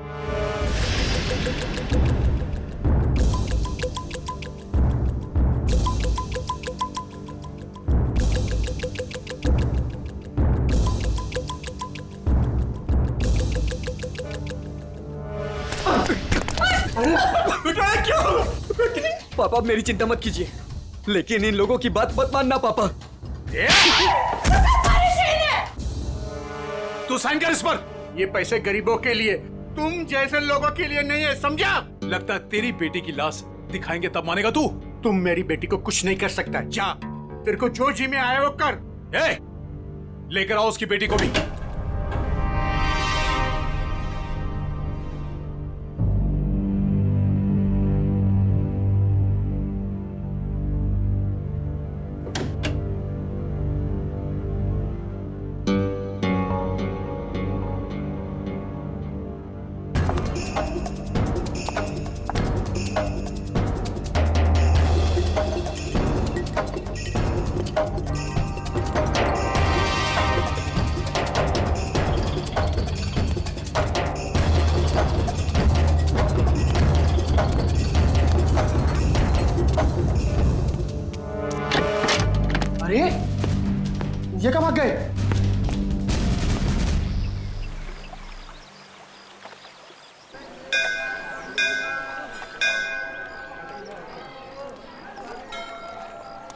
पापा मेरी चिंता मत कीजिए, लेकिन इन लोगों की बात मत मानना पापा। तू साइन कर इस पर। ये पैसे गरीबों के लिए, तुम जैसे लोगों के लिए नहीं है, समझा? लगता है तेरी बेटी की लाश दिखाएंगे तब मानेगा तू। तुम मेरी बेटी को कुछ नहीं कर सकता। जा, तेरे को जो जी में आया वो कर। लेकर आओ उसकी बेटी को भी।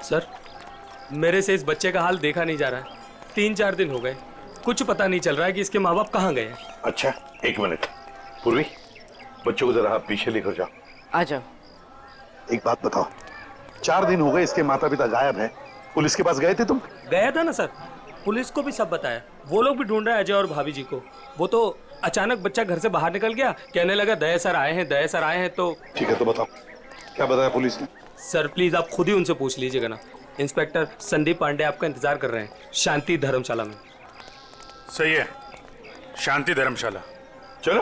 सर, मेरे से इस बच्चे का हाल देखा नहीं जा रहा है। 3-4 दिन हो गए, कुछ पता नहीं चल रहा है कि इसके माँ बाप कहाँ गए हैं। अच्छा, एक मिनट। पूर्वी, बच्चों को जरा आप पीछे लेकर जाओ। आ जाओ। एक बात बताओ, 4 दिन हो गए इसके माता पिता गायब हैं। पुलिस के पास गए थे तुम? गया था ना सर, पुलिस को भी सब बताया। वो लोग भी ढूंढ रहे हैं अजय और भाभी जी को। वो तो अचानक बच्चा घर से बाहर निकल गया, कहने लगा दया सर आए हैं, दया सर आए हैं। तो ठीक है, तो बताओ क्या बताया पुलिस ने? सर प्लीज आप खुद ही उनसे पूछ लीजिएगा ना। इंस्पेक्टर संदीप पांडे आपका इंतजार कर रहे हैं शांति धर्मशाला में। सही है, शांति धर्मशाला। चलो।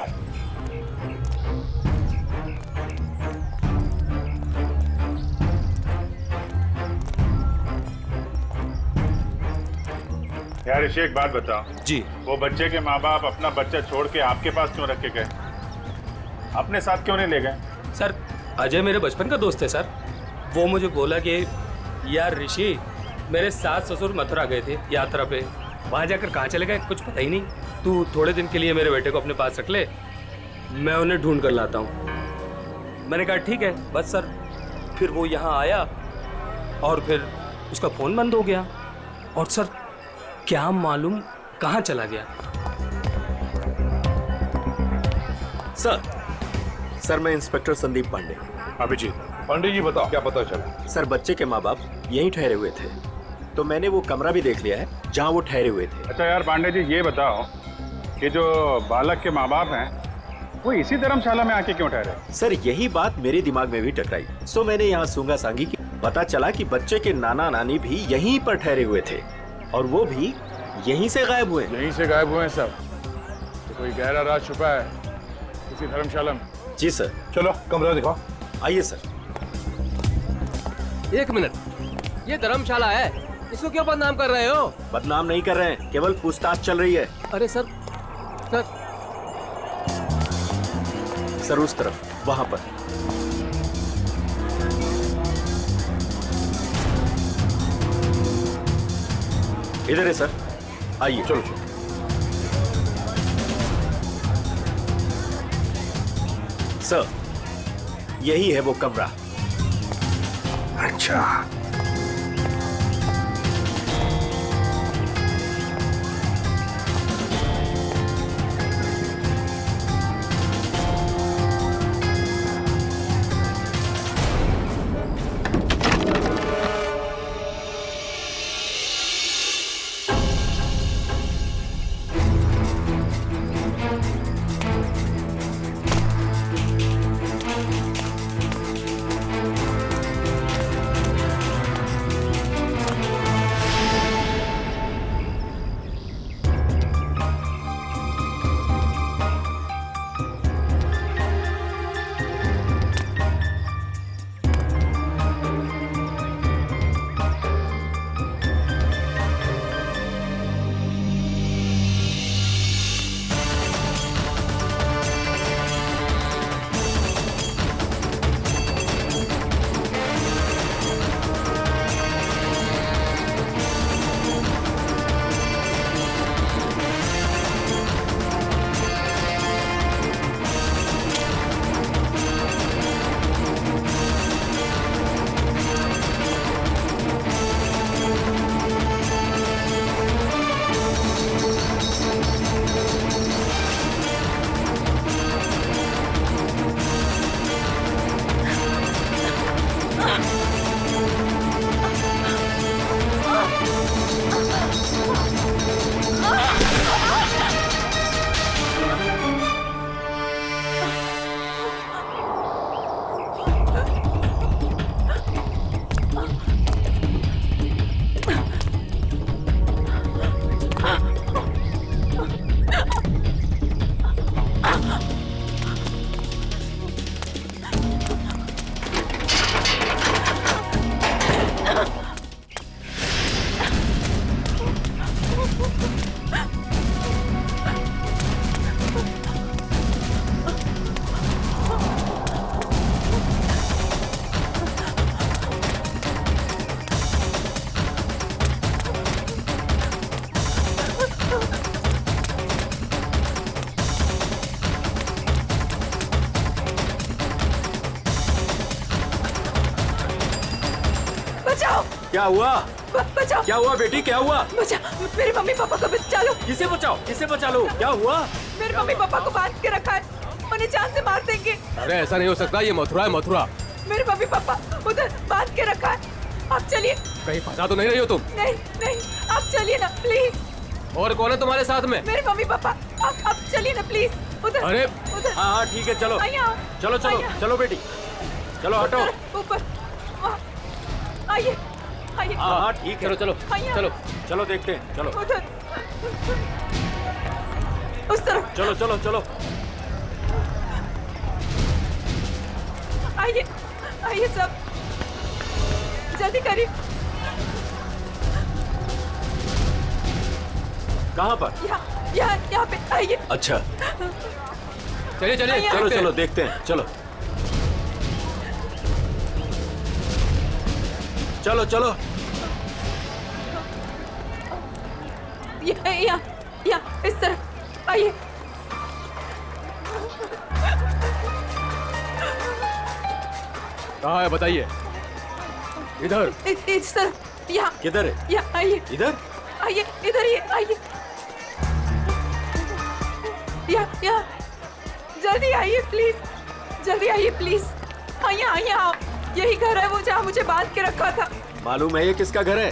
यार ऋषि, एक बात बताओ जी। वो बच्चे के माँ बाप अपना बच्चा छोड़ के आपके पास क्यों रख के गए? अपने साथ क्यों नहीं ले गए? सर अजय मेरे बचपन का दोस्त है सर। वो मुझे बोला कि यार ऋषि, मेरे सास ससुर मथुरा गए थे यात्रा पे, वहाँ जाकर कहाँ चले गए कुछ पता ही नहीं। तू थोड़े दिन के लिए मेरे बेटे को अपने पास रख ले, मैं उन्हें ढूंढ कर लाता हूँ। मैंने कहा ठीक है बस सर। फिर वो यहाँ आया और फिर उसका फ़ोन बंद हो गया और सर क्या मालूम कहाँ चला गया। सर मैं इंस्पेक्टर संदीप पांडे। अभिजीत। पांडे जी बताओ क्या पता चला? सर बच्चे के माँ बाप यहीं ठहरे हुए थे, तो मैंने वो कमरा भी देख लिया है जहाँ वो ठहरे हुए थे। अच्छा यार पांडे जी, ये बताओ कि जो बालक के माँ बाप हैं वो इसी धर्मशाला में आके क्यों ठहरे? सर यही बात मेरे दिमाग में भी टकराई, सो मैंने यहाँ सूंगा सांगी की। पता चला कि बच्चे के नाना नानी भी यहीं पर ठहरे हुए थे और वो भी यहीं से गायब हुए। यहीं से गायब हुए हैं सब। तो कोई गहरा राज छुपा है इसी धर्मशाला में। जी सर। चलो कमरा दिखाओ। आइए सर। 1 मिनट, ये धर्मशाला है, इसको क्यों बदनाम कर रहे हो? बदनाम नहीं कर रहे हैं, केवल पूछताछ चल रही है। अरे सर सर उस तरफ, वहां पर। इधर है सर, आइए। चलो। सर यही है वो कमरा। अच्छा, क्या हुआ? बचाओ। क्या हुआ बेटी, क्या हुआ? बचा, मेरे मम्मी पापा को बचा लो। किसे बचाओ, किसे बचा लो? क्या हुआ? मेरे मम्मी पापा को बांध के रखा है, उन्हें जान से मार देंगे। अरे ऐसा नहीं हो सकता, ये मथुरा है, मथुरा। मेरे मम्मी पापा उधर बांध के रखा है, आप चलिए। कहीं फंसा तो नहीं रही हो तुम? नहीं नहीं, आप चलिए ना प्लीज। और कौन है तुम्हारे साथ में? मेरे मम्मी पापा, आप चलिए ना प्लीज उधर। अरे उधर। हाँ ठीक है, चलो चलो चलो चलो बेटी, चलो हटो। ऊपर आइए आइए। हाँ ठीक है, चलो चलो चलो चलो देखते हैं, चलो उधर उस तरफ। चलो चलो चलो। आइए आइए सब, जल्दी करिए। कहाँ पर? यहाँ पे आइए। अच्छा चलिए चलिए, चलो चलो देखते हैं, चलो चलो चलो। यहाँ इस तरफ आइए। कहाँ है बताइए? इधर। इस तरफ। यहाँ। किधर है? यहाँ आइए। इधर आइए, इधर ही आइए। यहाँ जल्दी आइए प्लीज, जल्दी आइए प्लीज। आइए आओ, यही घर है वो जहाँ मुझे बांध के रखा था। मालूम है ये किसका घर है?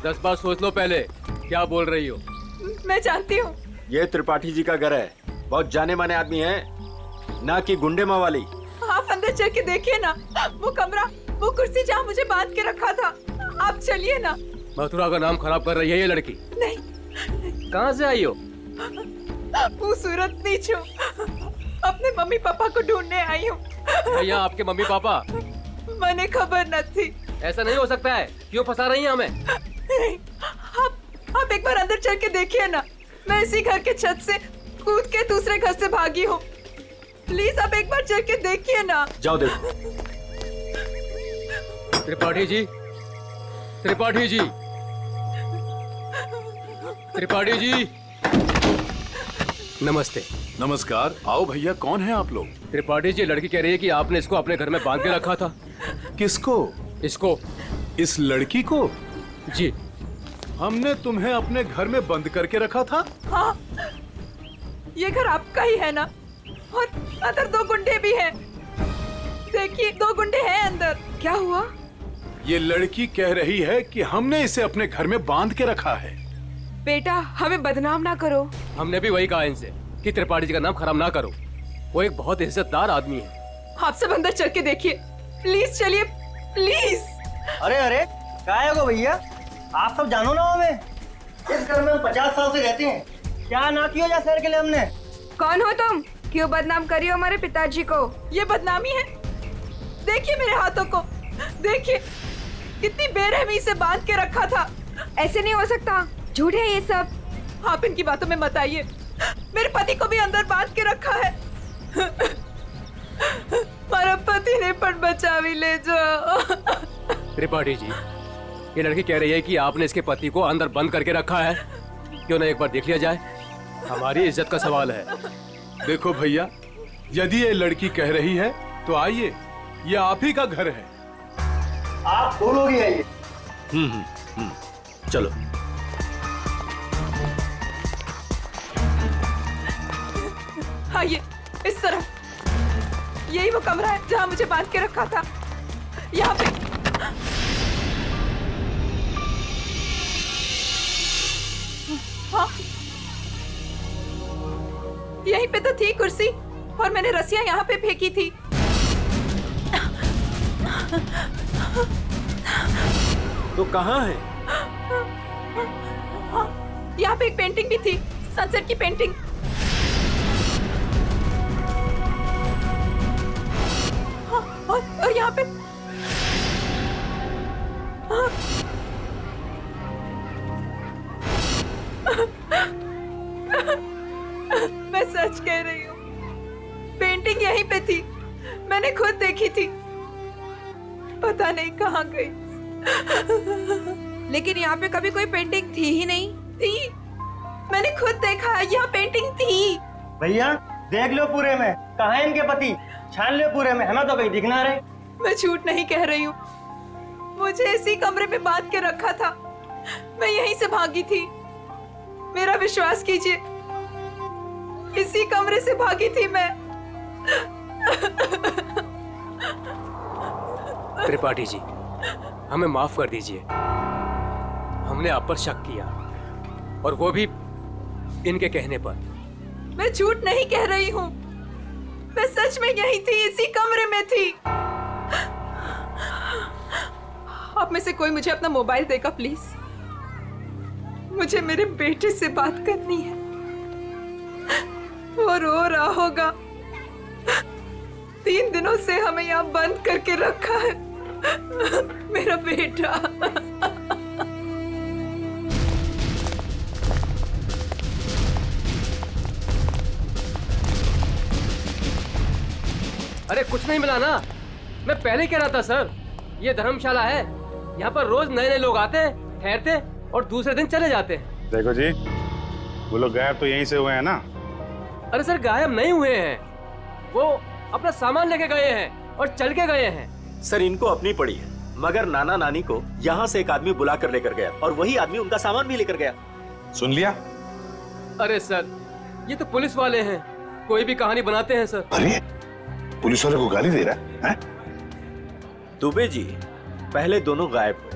10 बार सोच लो पहले, क्या बोल रही हो? मैं जानती हूँ। ये त्रिपाठी जी का घर है, बहुत जाने माने आदमी है, ना कि गुंडे मावाली। आप अंदर चल के देखिए ना, वो कमरा, वो कुर्सी जहाँ मुझे बांध के रखा था। आप चलिए ना। मथुरा का नाम खराब कर रही है ये लड़की। नहीं। कहाँ से आई हो? वो सूरत नीचो, अपने मम्मी पापा को ढूंढने आई हूँ। भैया आपके मम्मी पापा? मैंने खबर न थी। ऐसा नहीं हो सकता है, क्यों फंसा रही हैं हमें? आप एक बार अंदर चल के देखिए ना, मैं इसी घर के छत से कूद के दूसरे घर से भागी हूँ। प्लीज आप एक बार चल के देखिए ना। जाओ देखो। त्रिपाठी जी, त्रिपाठी जी, त्रिपाठी जी, नमस्ते। नमस्कार, आओ भैया। कौन है आप लोग? त्रिपाठी जी, लड़की कह रही है कि आपने इसको अपने घर में बांध के रखा था। किसको? इसको। इस लड़की को? जी। हमने तुम्हें अपने घर में बंद करके रखा था? हाँ, ये घर आपका ही है ना? और अंदर 2 गुंडे भी हैं। देखिए 2 गुंडे हैं अंदर। क्या हुआ? ये लड़की कह रही है कि हमने इसे अपने घर में बांध के रखा है। बेटा हमें बदनाम ना करो। हमने भी वही कहा इनसे कि त्रिपाठी जी का नाम खराब ना करो, वो एक बहुत इज्जतदार आदमी है। आप सब अंदर चल के देखिए, प्लीज चलिए प्लीज। अरे अरे क्या है वो भैया, आप सब जानो ना हमें, इस घर में हम 50 साल से रहते हैं, क्या ना किया जा शहर के लिए हमने। कौन हो तुम? क्यों बदनाम करी हो हमारे पिताजी को? ये बदनामी है? देखिए मेरे हाथों को, देखिए कितनी बेरहमी से बांध के रखा था। ऐसे नहीं हो सकता, झूठ है ये सब। आप इनकी बातों में मत आइए, मेरे पति को भी अंदर बांध के रखा है। मेरा पति ने पर बचा भी ले जाओ। त्रिपाठी जी, ये लड़की कह रही है कि आपने इसके पति को अंदर बंद करके रखा है, क्यों ना एक बार देख लिया जाए? हमारी इज्जत का सवाल है। देखो भैया, यदि ये लड़की कह रही है तो आइए, ये आप ही का घर है। आप दो लोग ही आइए। चलो। आइए इस तरफ, यही वो कमरा है जहाँ मुझे बांध के रखा था। यहाँ पे हाँ, यहीं पे तो थी कुर्सी और मैंने रस्सियां यहाँ पे फेंकी थी। तो कहाँ है? हाँ, यहाँ पे एक पेंटिंग भी थी, सनसेट की पेंटिंग। हाँ, और यहाँ पे हाँ, मैं सच कह रही हूँ, पेंटिंग यहीं पे थी, मैंने खुद देखी थी, पता नहीं कहाँ गई। लेकिन यहाँ पे कभी कोई पेंटिंग थी ही नहीं। थी, मैंने खुद देखा, यहाँ पेंटिंग थी। भैया देख लो पूरे में, कहाँ है इनके पति, छान लो पूरे में, हमें तो कहीं दिख ना रहे। मैं झूठ नहीं कह रही हूँ, मुझे इसी कमरे में बांध के रखा था। मैं यहीं से भागी थी। मेरा विश्वास कीजिए, इसी कमरे से भागी थी मैं। त्रिपाठी जी, हमें माफ कर दीजिए। हमने आप पर शक किया, और वो भी इनके कहने पर। मैं झूठ नहीं कह रही हूँ, मैं सच में यहीं थी, इसी कमरे में थी। आप में से कोई मुझे अपना मोबाइल देगा प्लीज? मुझे मेरे बेटे से बात करनी है। वो रो रहा होगा। 3 दिनों से हमें यहाँ बंद करके रखा है। मेरा बेटा। अरे कुछ नहीं मिला ना, मैं पहले कह रहा था सर, ये धर्मशाला है। यहाँ पर रोज नए नए लोग आते हैं, ठहरते और दूसरे दिन चले जाते हैं। देखो जी, वो लोग गायब तो यहीं से हुए हैं ना? अरे सर, गायब नहीं हुए हैं, वो अपना सामान लेके गए हैं और चल के गए हैं। सर, इनको अपनी पड़ी है, मगर नाना नानी को यहाँ से एक आदमी बुला कर लेकर गया, और वही आदमी उनका सामान भी लेकर गया। सुन लिया? अरे सर, ये तो पुलिस वाले हैं, कोई भी कहानी बनाते हैं सर। अरे पुलिस वाले को गाली दे रहा है? दुबे जी, पहले दोनों गायब हुए,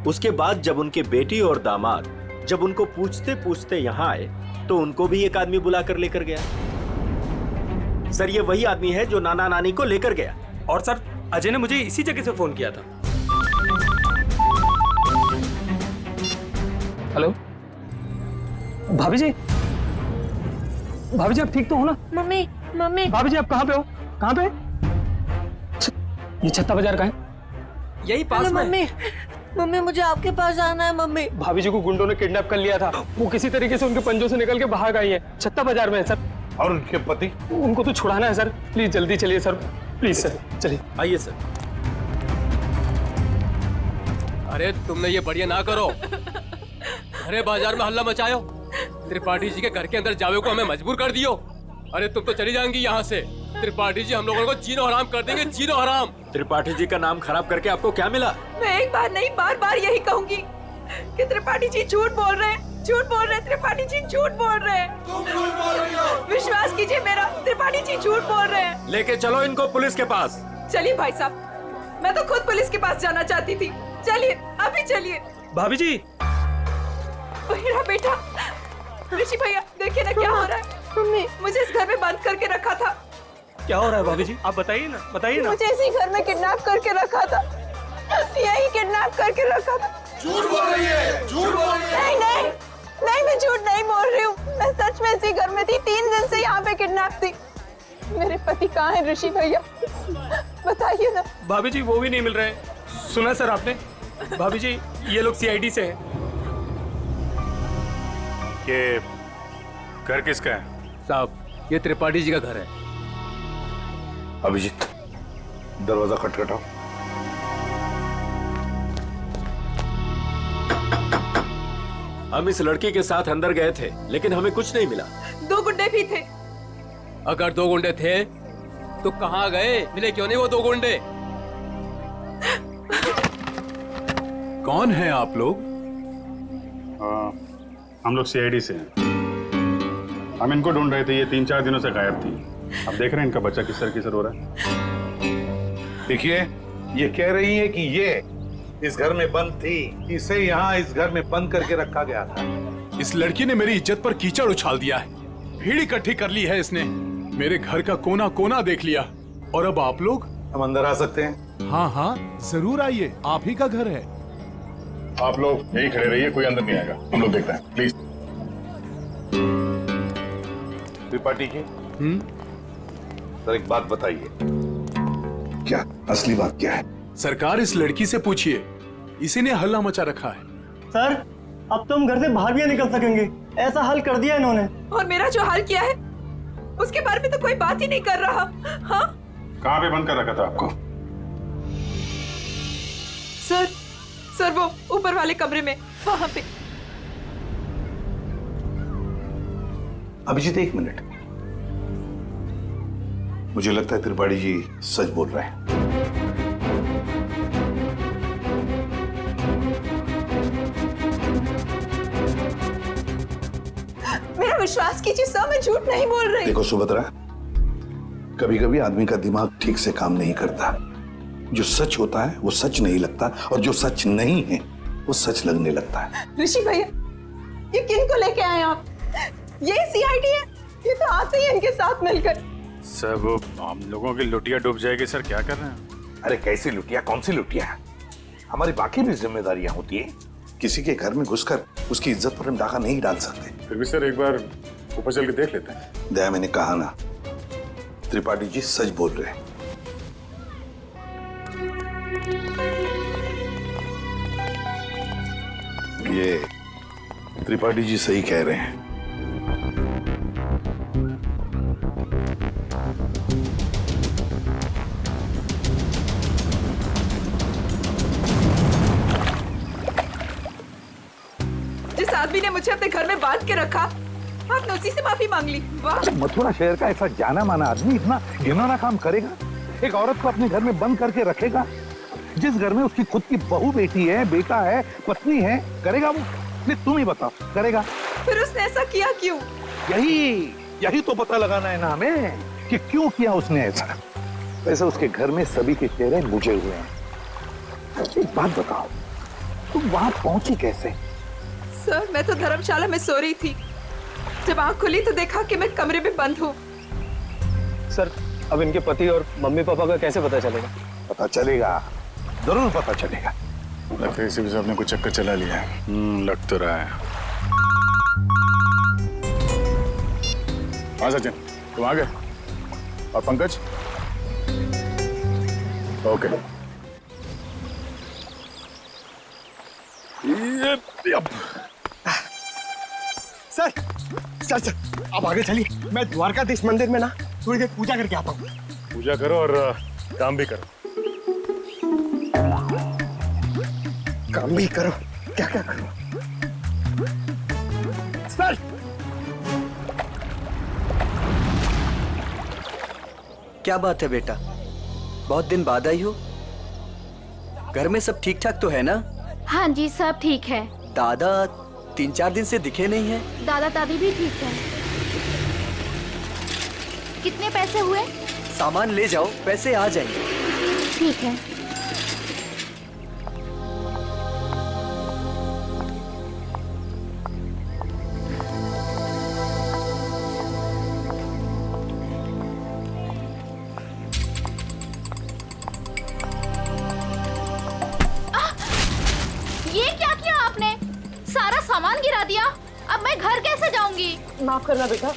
उसके बाद जब उनके बेटी और दामाद जब उनको पूछते पूछते यहाँ आए तो उनको भी एक आदमी बुला कर लेकर गया। सर, ये वही आदमी है जो नाना नानी को लेकर गया। और सर, अजय ने मुझे इसी जगह से फोन किया था। हेलो भाभी जी, भाभी जी आप ठीक तो हो ना? Mummy mummy. भाभी जी आप कहाँ पे हो? कहाँ पे? ये छत्ता बाजार का है? यही पास में। मम्मी मम्मी, मुझे आपके पास आना है मम्मी। भाभी जी को गुंडों ने किडनैप कर लिया था, वो किसी तरीके से उनके पंजों से निकल के भाग आई है। छत्ता बाजार में है सर। और उनके पति? उनको तो छुड़ाना है सर, प्लीज जल्दी चलिए सर, प्लीज सर, चलिए। आइए सर। अरे तुमने ये बढ़िया ना करो, अरे बाजार में हल्ला मचायो, त्रिपाठी जी के घर के अंदर जावे को हमें मजबूर कर दियो। अरे तुम तो चली जाएंगी यहाँ से। त्रिपाठी जी हम लोगों को जीनो हराम कर देंगे, जीनो हराम। त्रिपाठी जी का नाम खराब करके आपको क्या मिला? मैं एक बार नहीं, बार बार यही कहूंगी कि त्रिपाठी जी झूठ बोल रहे हैं, झूठ बोल रहे हैं। त्रिपाठी जी झूठ बोल रहे हैं। विश्वास कीजिए मेरा, त्रिपाठी जी झूठ बोल रहे हैं। लेके चलो इनको पुलिस के पास। चलिए भाई साहब, मैं तो खुद पुलिस के पास जाना चाहती थी। चलिए, अभी चलिए। भाभी जी, मेरा बेटा ऋषि भैया, देखिए ना क्या हो रहा है। मम्मी, मुझे इस घर में बंद करके रखा था। क्या हो रहा है भाभी जी? आप बताइए ना, बताइए ना। मुझे इसी घर में किडनैप करके रखा था, यही किडनैप करके रखा था। झूठ बोल रही है, झूठ बोल रही है। नहीं नहीं नहीं, मैं झूठ नहीं बोल रही हूँ, मैं सच में इसी घर में थी। 3 दिन से यहाँ पे किडनैप थी। मेरे पति कहाँ है ऋषि भैया, बताइए ना। भाभी जी वो भी नहीं मिल रहे। सुना सर आपने? भाभी जी ये लोग सीआईडी से हैं। ये घर किसका है? साहब, ये त्रिपाठी जी का घर है। अभिजीत, दरवाजा खटखटाओ। हम इस लड़की के साथ अंदर गए थे, लेकिन हमें कुछ नहीं मिला। 2 गुंडे भी थे। अगर 2 गुंडे थे तो कहाँ गए? मिले क्यों नहीं वो 2 गुंडे? कौन है आप लोग? हम लोग सीआईडी से हैं। हम इनको ढूंढ रहे थे, ये 3-4 दिनों से गायब थी। अब देख रहे हैं इनका बच्चा किस रो रहा है। देखिए, ये कह रही है कि ये इस घर में बंद थी, इसे यहाँ इस घर में बंद करके रखा गया था। इस लड़की ने मेरी इज्जत पर कीचड़ उछाल दिया है, भीड़ इकट्ठी कर ली है इसने, मेरे घर का कोना कोना देख लिया। और अब आप लोग? हम अंदर आ सकते हैं? हाँ हाँ जरूर आइए, आप ही का घर है। आप लोग यही खड़े रहिए, कोई अंदर नहीं आएगा, हम लोग देखते हैं, प्लीज। त्रिपाठी जी, सर एक बात बताइए, क्या असली बात क्या है? सरकार, इस लड़की से पूछिए, इसी ने हल्ला मचा रखा है। सर, अब तो हम घर से बाहर भी नहीं निकल सकेंगे, ऐसा हल कर दिया इन्होंने। और मेरा जो हाल किया है उसके बारे में तो कोई बात ही नहीं कर रहा। हाँ? कहाँ पे बंद कर रखा था आपको? सर वो ऊपर वाले कमरे में, वहां पे। अभिजीत, 1 मिनट, मुझे लगता है त्रिपाठी जी सच बोल रहे हैं। मेरा विश्वास कीजिए सर, मैं झूठ नहीं बोल रही। देखो सुभद्रा, कभी कभी आदमी का दिमाग ठीक से काम नहीं करता। जो सच होता है वो सच नहीं लगता, और जो सच नहीं है वो सच लगने लगता है। ऋषि भैया, ये किन को लेके आए आप? ये सीआईडी है? ये तो आते ही इनके साथ मिलकर। सर वो हम लोगों की लुटिया डूब जाएगी सर, क्या कर रहे हैं? अरे कैसी लुटिया, कौन सी लुटिया? हमारी बाकी भी जिम्मेदारियां होती है। किसी के घर में घुसकर उसकी इज्जत पर हम डाका नहीं डाल सकते। फिर भी सर एक बार ऊपर चल के देख लेते हैं। दया, मैंने कहा ना, त्रिपाठी जी सच बोल रहे हैं। ये त्रिपाठी जी सही कह रहे हैं। जिस आदमी ने मुझे अपने घर में बांध के रखा, आपने उसी से माफी मांग ली। वाह! मथुरा शहर का ऐसा जाना माना आदमी इतना घिनौना काम करेगा? एक औरत को अपने घर में बंद करके रखेगा? जिस घर में उसकी खुद की बहू बेटी है, बेटा है, पत्नी है, करेगा वो? नहीं, तुम ही बताओ, करेगा? फिर उसने ऐसा किया क्यों? यही तो पता लगाना है ना हमें कि क्यों किया उसने ऐसा। वैसे उसके घर में सभी के चेहरे बुझे हुए हैं। एक बात बताओ, तुम वहां पहुंची कैसे? सर, मैं तो धर्मशाला में सो रही थी। जब आंख खुली तो देखा कि मैं कमरे में बंद हूँ। सर, अब इनके पति और मम्मी पापा का कैसे पता चलेगा? पता चलेगा, जरूर पता चलेगा। लगता है इसी साहब ने कुछ चक्कर चला लिया है। लग तो रहा है। हाँ सचिन, तुम आ गए? और Pankaj? Okay. Sir sir sir, आप आगे चलिए, मैं द्वारकाधीश मंदिर में ना थोड़ी देर पूजा करके आता हूँ। पूजा करो और काम भी करो। काम भी करो? क्या क्या करो? सर! क्या बात है बेटा, बहुत दिन बाद आई हो? घर में सब ठीक ठाक तो है ना? हाँ जी, सब ठीक है। दादा 3-4 दिन से दिखे नहीं है। दादा दादी भी ठीक है। कितने पैसे हुए? सामान ले जाओ, पैसे आ जाएंगे। ठीक है। सामान गिरा दिया। अब मैं घर कैसे जाऊंगी? माफ करना बेटा,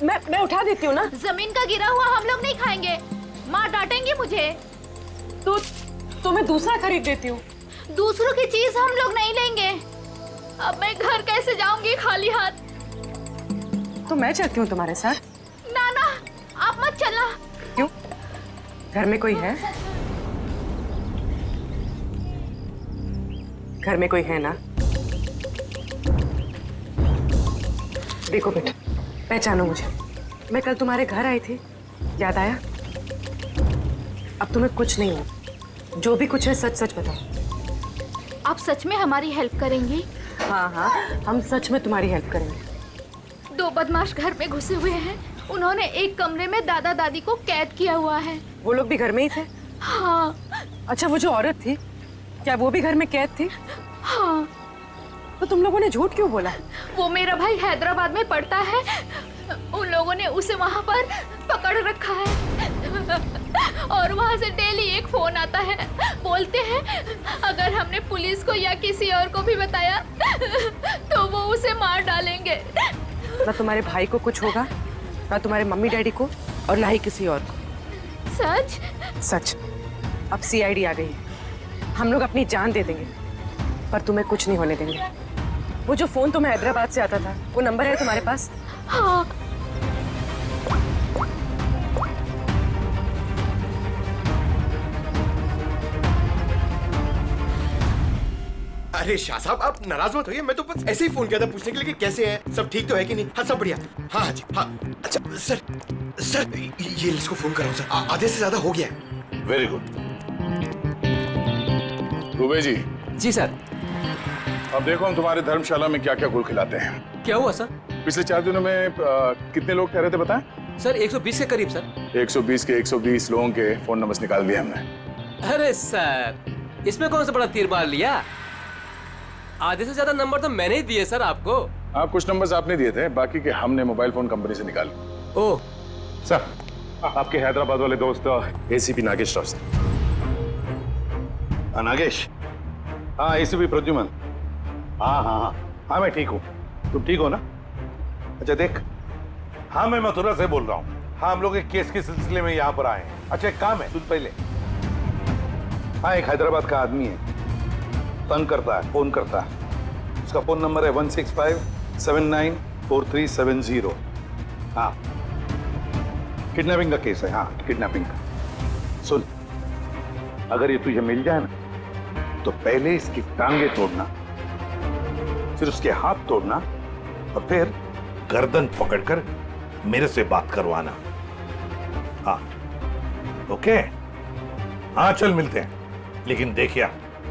मैं उठा देती हूँ ना। जमीन का गिरा हुआ हम लोग नहीं खाएंगे, माँ डांटेंगी मुझे। तो मैं दूसरा खरीद देती हूँ। दूसरों की चीज हम लोग नहीं लेंगे। अब मैं घर कैसे जाऊंगी खाली हाथ? तो मैं चलती हूँ तुम्हारे साथ। ना ना, आप मत चलना। क्यों? घर में कोई है? घर में कोई है ना? देखो बेटा, पहचानो मुझे। मैं कल तुम्हारे घर आई थी, याद आया? अब तुम्हें कुछ नहीं हो, जो भी कुछ है सच सच बताओ। आप सच में हमारी हेल्प करेंगी? हाँ हाँ, हम सच में तुम्हारी हेल्प करेंगे। 2 बदमाश घर में घुसे हुए हैं। उन्होंने एक कमरे में दादा दादी को कैद किया हुआ है। वो लोग भी घर में ही थे? हाँ। अच्छा, वो जो औरत थी, क्या वो भी घर में कैद थी? हाँ। तो तुम लोगों ने झूठ क्यों बोला? वो मेरा भाई हैदराबाद में पढ़ता है, उन लोगों ने उसे वहाँ पर पकड़ रखा है और वहाँ से डेली एक फोन आता है। बोलते हैं अगर हमने पुलिस को या किसी और को भी बताया तो वो उसे मार डालेंगे। ना तुम्हारे भाई को कुछ होगा, ना तुम्हारे मम्मी डैडी को, और ना ही किसी और को। सच? सच। अब सीआईडी आ गई है, हम लोग अपनी जान दे देंगे, पर तुम्हें कुछ नहीं होने देंगे। वो जो फोन तुम्हें हैदराबाद से आता था, वो नंबर है तुम्हारे पास? हाँ। अरे शाह साहब, आप नाराज मत होइए, मैं तो बस ऐसे ही फोन किया था पूछने के लिए कि कैसे हैं, सब ठीक तो है कि नहीं। हाँ सब बढ़िया। हाँ हाँ जी हाँ। अच्छा सर ये इसको फोन कराऊं सर, आधे से ज्यादा हो गया है। Very good. दुबे जी। जी सर। अब देखो हम तुम्हारे धर्मशाला में क्या क्या गुल खिलाते हैं। क्या हुआ सर? पिछले 4 दिनों में कितने लोग ठहरे थे बताएं? सर 120 के करीब सर। 120 के 120 लोगों के फोन नंबर्स निकाल दिए हमने। अरे सर इसमें कौन सा बड़ा तीर मार लिया? आधे से ज्यादा नंबर तो मैंने ही दिए सर आपको। हाँ, कुछ नंबर्स आपने दिए थे, बाकी के हमने मोबाइल फोन कंपनी से निकाले। ओह सर, आपके हैदराबाद वाले दोस्त एसीपी नागेश राव से। नागेश? हाँ, एसीपी प्रद्युमन। हाँ हाँ हाँ हाँ, मैं ठीक हूँ। तुम ठीक हो ना? अच्छा देख, हाँ मैं मथुरा से बोल रहा हूँ। हाँ, हम लोग एक केस के सिलसिले में यहाँ पर आए हैं। अच्छा एक काम है, सुन पहले। हाँ, एक हैदराबाद का आदमी है, तंग करता है, फोन करता है। उसका फोन नंबर है 165794370। हाँ, किडनैपिंग का केस है। हाँ, किडनैपिंग का। सुन, अगर ये तुझे मिल जाए ना, तो पहले इसकी टांगे तोड़ना, फिर उसके हाथ तोड़ना, और फिर गर्दन पकड़कर मेरे से बात करवाना। हाँ, ओके? हाँ, चल मिलते हैं। लेकिन देखिए,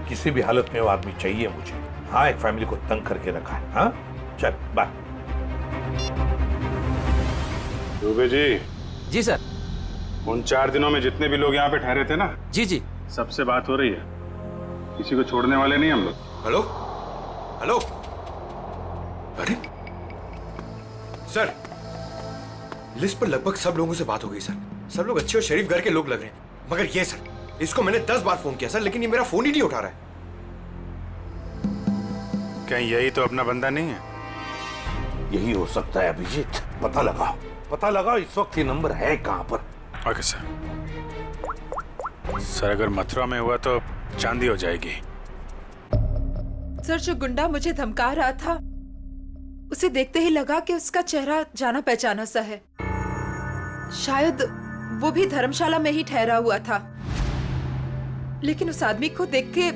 किसी भी हालत में वो आदमी चाहिए मुझे। हाँ, एक फैमिली को तंग करके रखा है। हाँ, चल बाय। दुबे जी। जी सर। उन 4 दिनों में जितने भी लोग यहाँ पे ठहरे थे ना, जी जी, सबसे बात हो रही है। किसी को छोड़ने वाले नहीं हम लोग। हेलो हेलो, अरे सर, लिस्ट पर लगभग सब लोगों से बात हो गई सर। सब लोग अच्छे और शरीफ घर के लोग लग रहे हैं, मगर ये सर, इसको मैंने 10 बार फोन किया सर, लेकिन ये मेरा फोन ही नहीं उठा रहा है। कहीं यही तो अपना बंदा नहीं है? यही हो सकता है अभिजीत। पता लगाओ, पता लगाओ इस वक्त ये नंबर है कहां पर। Okay sir. सर, अगर मथुरा में हुआ तो चांदी हो जाएगी। सर, जो गुंडा मुझे धमका रहा था, उसे देखते ही लगा कि उसका चेहरा जाना पहचाना सा है। शायद वो भी धर्मशाला में ही ठहरा हुआ था, लेकिन उस आदमी को देख के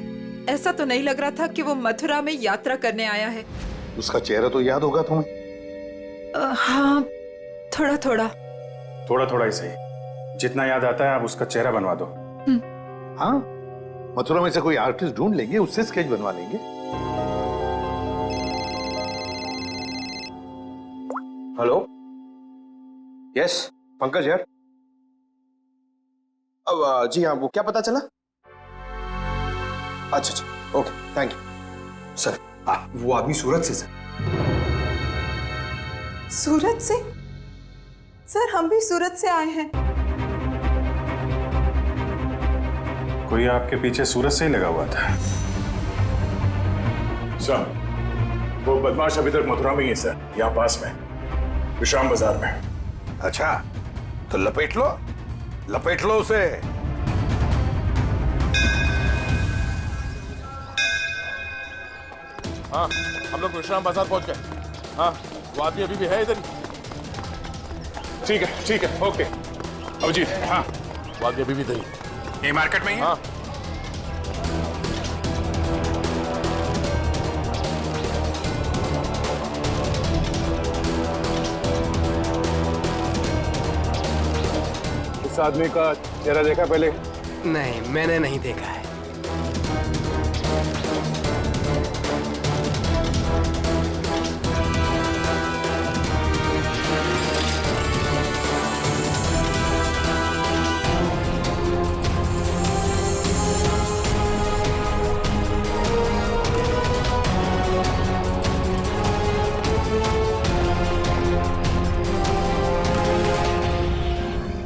ऐसा तो नहीं लग रहा था कि वो मथुरा में यात्रा करने आया है। उसका चेहरा तो याद होगा तुम्हें? हाँ, थोड़ा थोड़ा। थोड़ा थोड़ा ही सही, जितना याद आता है आप उसका चेहरा बनवा दो। हाँ, मथुरा में से कोई आर्टिस्ट ढूंढ लेंगे, उससे स्केच बनवा लेंगे। हेलो, यस पंकज यार। अब जी हाँ, वो क्या पता चला? अच्छा अच्छा, ओके, थैंक यू सर। वो आदमी सूरत से सर। सूरत से? सर, हम भी सूरत से आए हैं। कोई आपके पीछे सूरत से ही लगा हुआ था? सर, वो बदमाश अभी तक मथुरा में ही है सर, यहाँ पास में, विश्राम बाजार में। अच्छा, तो लपेट लो उसे। हाँ, हम लोग विश्राम बाजार पहुंच गए। हाँ, वो आदमी अभी भी है इधर ही। ठीक है, ओके। अभिजीत, हाँ, वो आदमी अभी भी इधर ही। ये मार्केट में ही है? हाँ। इस आदमी का चेहरा देखा पहले? नहीं, मैंने नहीं देखा है।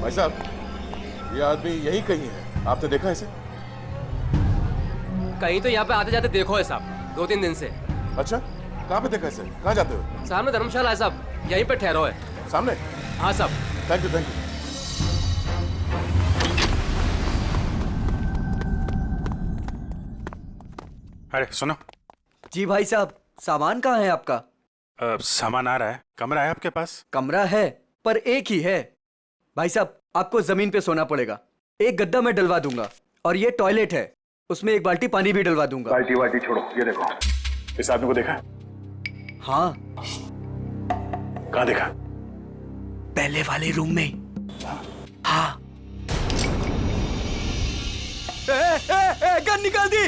भाई साहब, ये आदमी यही कहीं है, आपने देखा इसे? कहीं तो यहाँ पे आते जाते देखो है साहब, 2-3 दिन से। अच्छा, कहाँ पे देखा इसे? कहाँ जाते हो? सामने धर्मशाला है साहब, यहीं पे ठहरो है। सामने? हाँ साहब। Thank you. अरे सुनो। जी भाई साहब, सामान कहाँ है आपका? सामान आ रहा है। कमरा है आपके पास? कमरा है, पर एक ही है। भाई साहब, आपको जमीन पे सोना पड़ेगा। एक गद्दा मैं डलवा दूंगा, और ये टॉयलेट है, उसमें एक बाल्टी पानी भी डलवा दूंगा। बाल्टी छोड़ो, ये देखो, इस आदमी को देखा? हाँ। कहाँ देखा? पहले वाले रूम में। हाँ। गन निकाल दी,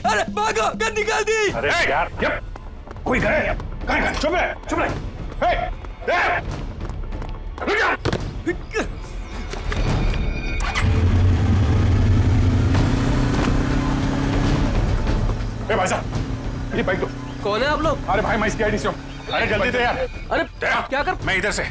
अरे भागो, गन निकाल दी। अरे यार, कोई गए? चुप रहे। भाई साहब, ये बाइक दो। कौन है आप लोग? अरे भाई मैं इसकी आईडी से हूँ। अरे जल्दी दे यार। अरे क्या कर? मैं इधर से।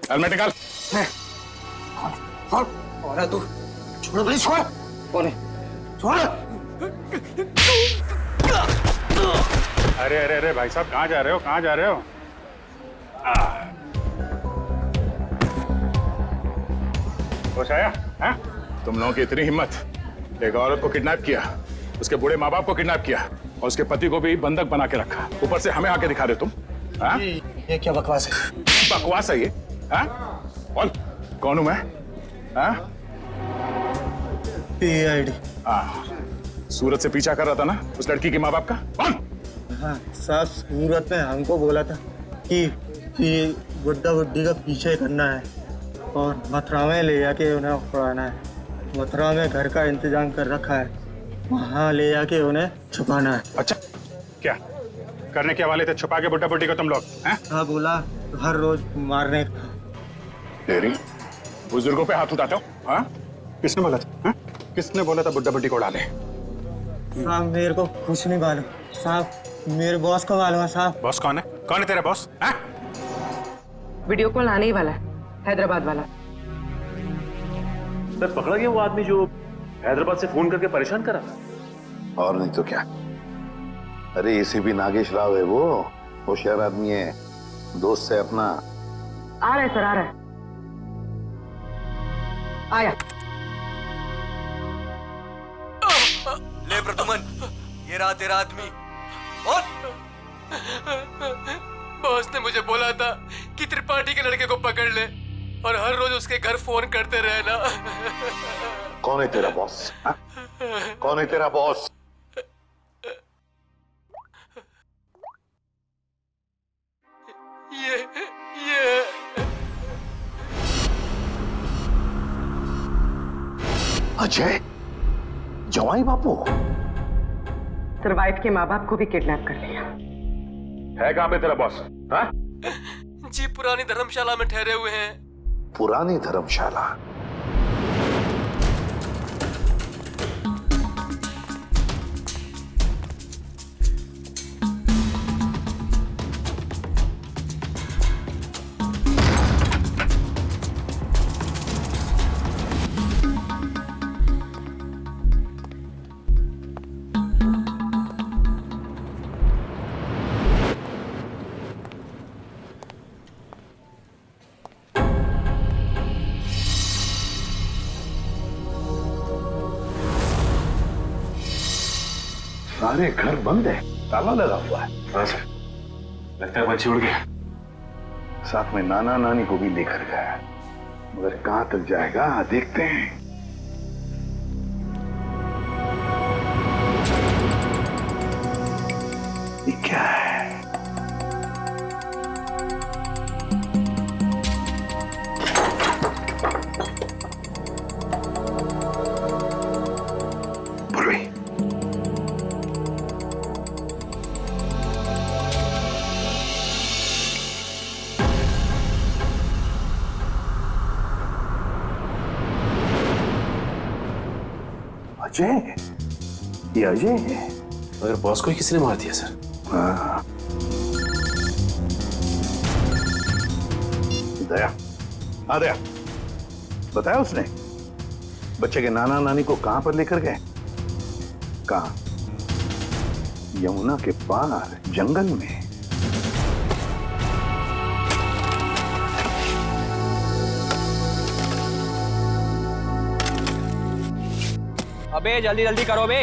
हेलमेट निकाल। कौन है तू? छोड़ भाई, छोड़। कौन है? छोड़। अरे अरे अरे भाई साहब, कहाँ जा रहे हो? कहाँ जा रहे हो? होश आया? हैं? तुम लोगों की इतनी हिम्मत, एक औरत को किडनैप किया, उसके बूढ़े माँ बाप को किडनैप किया और उसके पति को भी बंधक बना के रखा, ऊपर से हमें आके दिखा रहे तुम? ये क्या बकवास है? बकवास है ये? हाँ? बोल, कौन हूं मैं? हाँ? PID। हाँ, सूरत से पीछा कर रहा था ना उस लड़की के माँ बाप का? कौन? हाँ साहब, सूरत ने हमको बोला था कि बुड्ढा बुड्ढी का पीछे करना है और मथुरा में ले जाके उन्हें उड़ाना है। मथुरा में घर का इंतजाम कर रखा है, वहाँ ले जाके उन्हें छुपाना है। अच्छा, क्या करने के वाले थे? छुपा के बुड्ढा बुड्ढी को तुम लोग? हाँ, बोला हर रोज मारने का। तेरी बुजुर्गों पे हाथ उठाते हो? हाँ? किसने बोला था? हाँ? किसने बोला था बुड्ढा बुड्ढी को उड़ा ले? साहब मेरे को कुछ नहीं मालूम साहब, मेरे बॉस को मालूम है साहब। बॉस कौन है? कौन है तेरा बॉस? हाँ? वीडियो कॉल आने ही वाला है, हैदराबाद वाला। सर पकड़ा गया वो आदमी जो हैदराबाद से फोन करके परेशान करा था। और नहीं तो क्या। अरे एसीपी नागेश राव है वो, होशियार आदमी है, दोस्त है अपना। आ रहा है सर, आ रहा है। आया। ले प्रदुमन, ये रहा तेरा आदमी। और बॉस ने मुझे बोला था कि त्रिपाठी के लड़के को पकड़ ले और हर रोज उसके घर फोन करते रहना। कौन है तेरा बॉस? हाँ? कौन है तेरा बॉस? ये अजय, जवाई बापू। सर वाइफ के माँ बाप को भी किडनैप कर लिया है। कहाँ पे तेरा बॉस? हाँ? जी पुरानी धर्मशाला में ठहरे हुए हैं। पुरानी धर्मशाला? अरे घर बंद है, ताला लगा हुआ है। हाँ सर, लगता है बच्ची उड़ गया। साथ में नाना नानी को भी लेकर गया, मगर कहां तक जाएगा देखते हैं। ये क्या है? अजय, ये अजय है। मगर बॉस को ही किसी ने मार दिया सर। हाँ। दया, हाँ दया, बताया उसने बच्चे के नाना नानी को कहां पर लेकर गए? कहां? यमुना के पार जंगल में। अबे जल्दी जल्दी करो बे,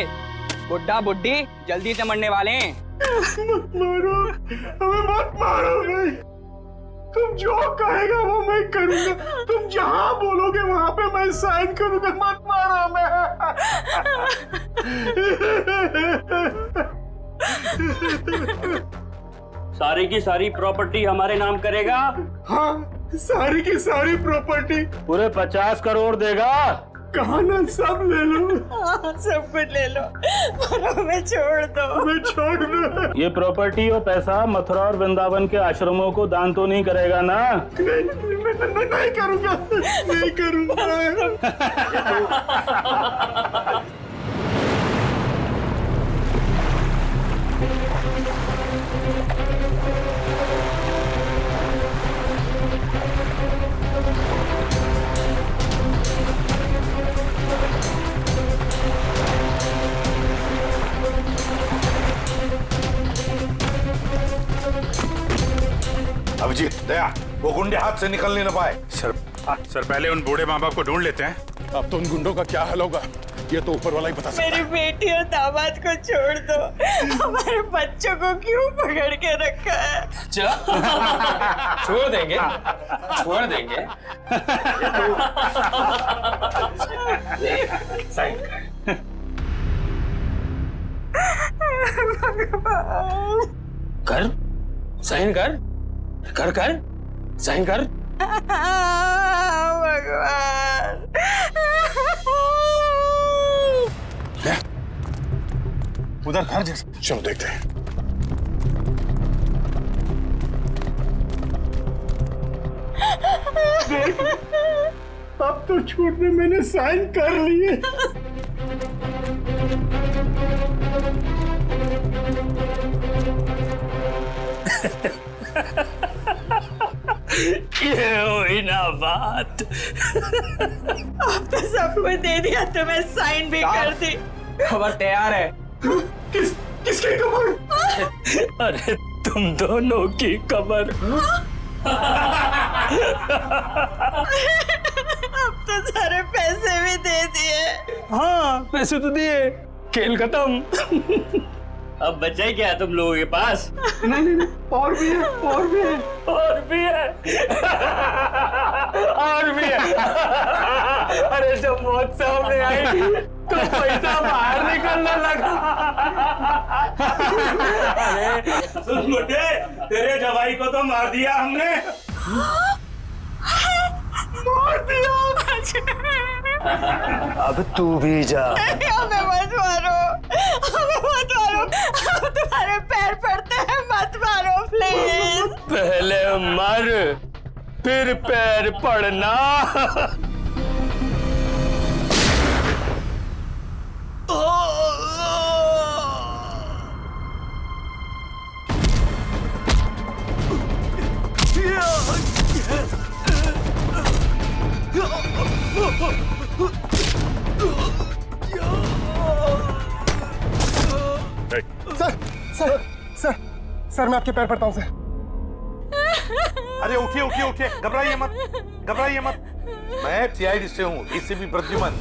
बुड्ढा बुड्ढी जल्दी से मरने वाले हैं। मत मारो, हमें मत मारो भाई। तुम जो कहेगा वो मैं करूंगा, तुम जहां बोलोगे वहां पे मैं साइन करूंगा। मत मारो हमें। सारी की सारी प्रॉपर्टी हमारे नाम करेगा? हाँ, सारी की सारी प्रॉपर्टी। पूरे 50 करोड़ देगा? कहा ना, सब ले लो। सब कुछ ले लो, पर हमें छोड़ दो। हमें छोड़ दो। ये प्रॉपर्टी और पैसा मथुरा और वृंदावन के आश्रमों को दान तो नहीं करेगा ना? मैं नहीं करूंगा, नहीं करूंगा। अभिजीत, दया, वो गुंडे हाथ से निकल नहीं पाए। सर, सर पहले उन बूढ़े माँ बाप को ढूंढ लेते हैं। अब तो उन गुंडों का क्या हाल होगा ये तो ऊपर वाला ही बता सकता है। मेरी बेटी और दामाद को छोड़ दो, हमारे बच्चों को क्यों पकड़ के रखा है? छोड़ देंगे, छोड़ देंगे। साइन कर, साइन कर, कर कर, साइन कर। भगवान, उधर घर जैसा, चलो देखते हैं। अब तो छोड़ने मैंने साइन कर लिए। ये हुई ना बात। अब तो सब कुछ दे दिया तो मैं साइन भी कर दी। खबर तैयार है। किसकी खबर? अरे तुम दोनों की खबर। अब तो सारे पैसे भी दे दिए। हाँ, पैसे तो दिए, खेल खत्म। अब बचा ही क्या है तुम लोगों के पास? नहीं, और भी है, और भी है, और भी है, और भी है। अरे जब मौत सामने आई तो पैसा बाहर निकलने लगा। अरे सुन मुझे, तेरे जवाई को तो मार दिया हमने। मार दिया? अब तू भी जा। हमें मत मारो, हमें मत मारो, हम तुम्हारे पैर पड़ते हैं, मत मारो प्लीज। पहले मर, फिर पैर पड़ना। सर मैं आपके पैर पड़ता हूँ सर। अरे उठिए उठिए उठिए, घबराइए मत, घबराइए मत। मैं सीआईडी से हूँ, एसीपी प्रद्युमन।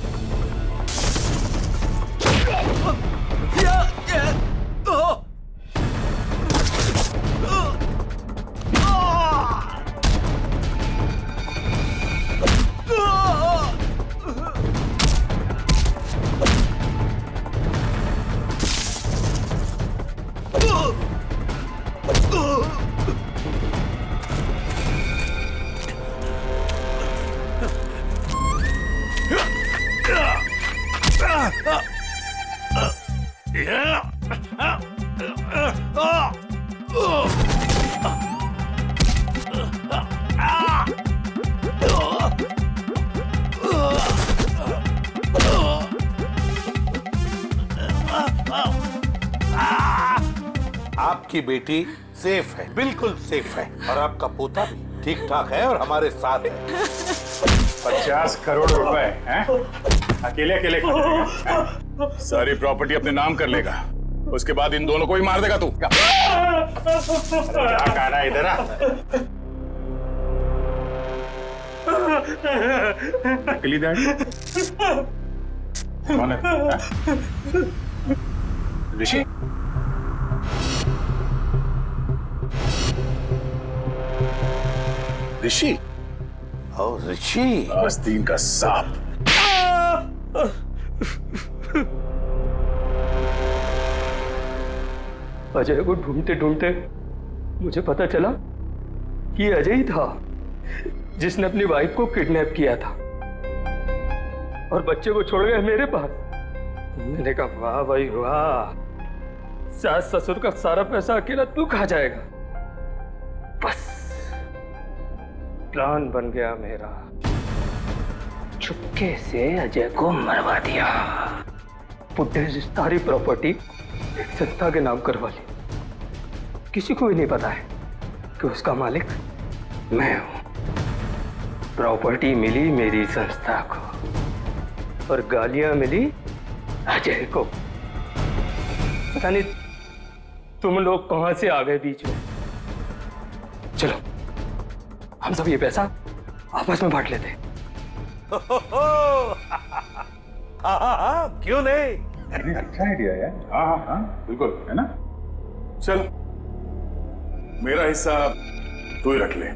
आपकी बेटी सेफ है, बिल्कुल सेफ है, और आपका पोता भी ठीक ठाक है और हमारे साथ है। 50 करोड़ रुपए हैं? अकेले अकेले खाएगा? सारी प्रॉपर्टी अपने नाम कर लेगा, उसके बाद इन दोनों को ही मार देगा तू। क्या कह रहा है, इधर आ। नकली डैडी कौन है? ऋषि? ऋषि? और ऋषि आस्तीन का सांप। अजय को ढूंढते ढूंढते मुझे पता चला कि ये अजय ही था जिसने अपनी वाइफ को किडनैप किया था और बच्चे को छोड़ गया मेरे पास। मैंने कहा वाह भाई वाह, सास ससुर का सारा पैसा अकेला तू खा जाएगा। बस प्लान बन गया मेरा, चुपके से अजय को मरवा दिया। बुड्ढे से सारी प्रॉपर्टी एक संस्था के नाम करवा ली। किसी को भी नहीं पता है कि उसका मालिक मैं हूं। प्रॉपर्टी मिली मेरी संस्था को और गालियां मिली अजय को। पता नहीं तुम लोग कहां से आ गए बीच में। चलो हम सब ये पैसा आपस में बांट लेते हैं। क्यों नहीं? अच्छा आइडिया है। हाँ हाँ हाँ बिल्कुल, है ना? चल मेरा हिस्सा तू ही रख ले।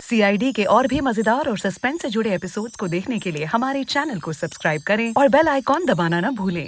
CID के और भी मजेदार और सस्पेंस से जुड़े एपिसोड्स को देखने के लिए हमारे चैनल को सब्सक्राइब करें और बेल आइकॉन दबाना ना भूलें।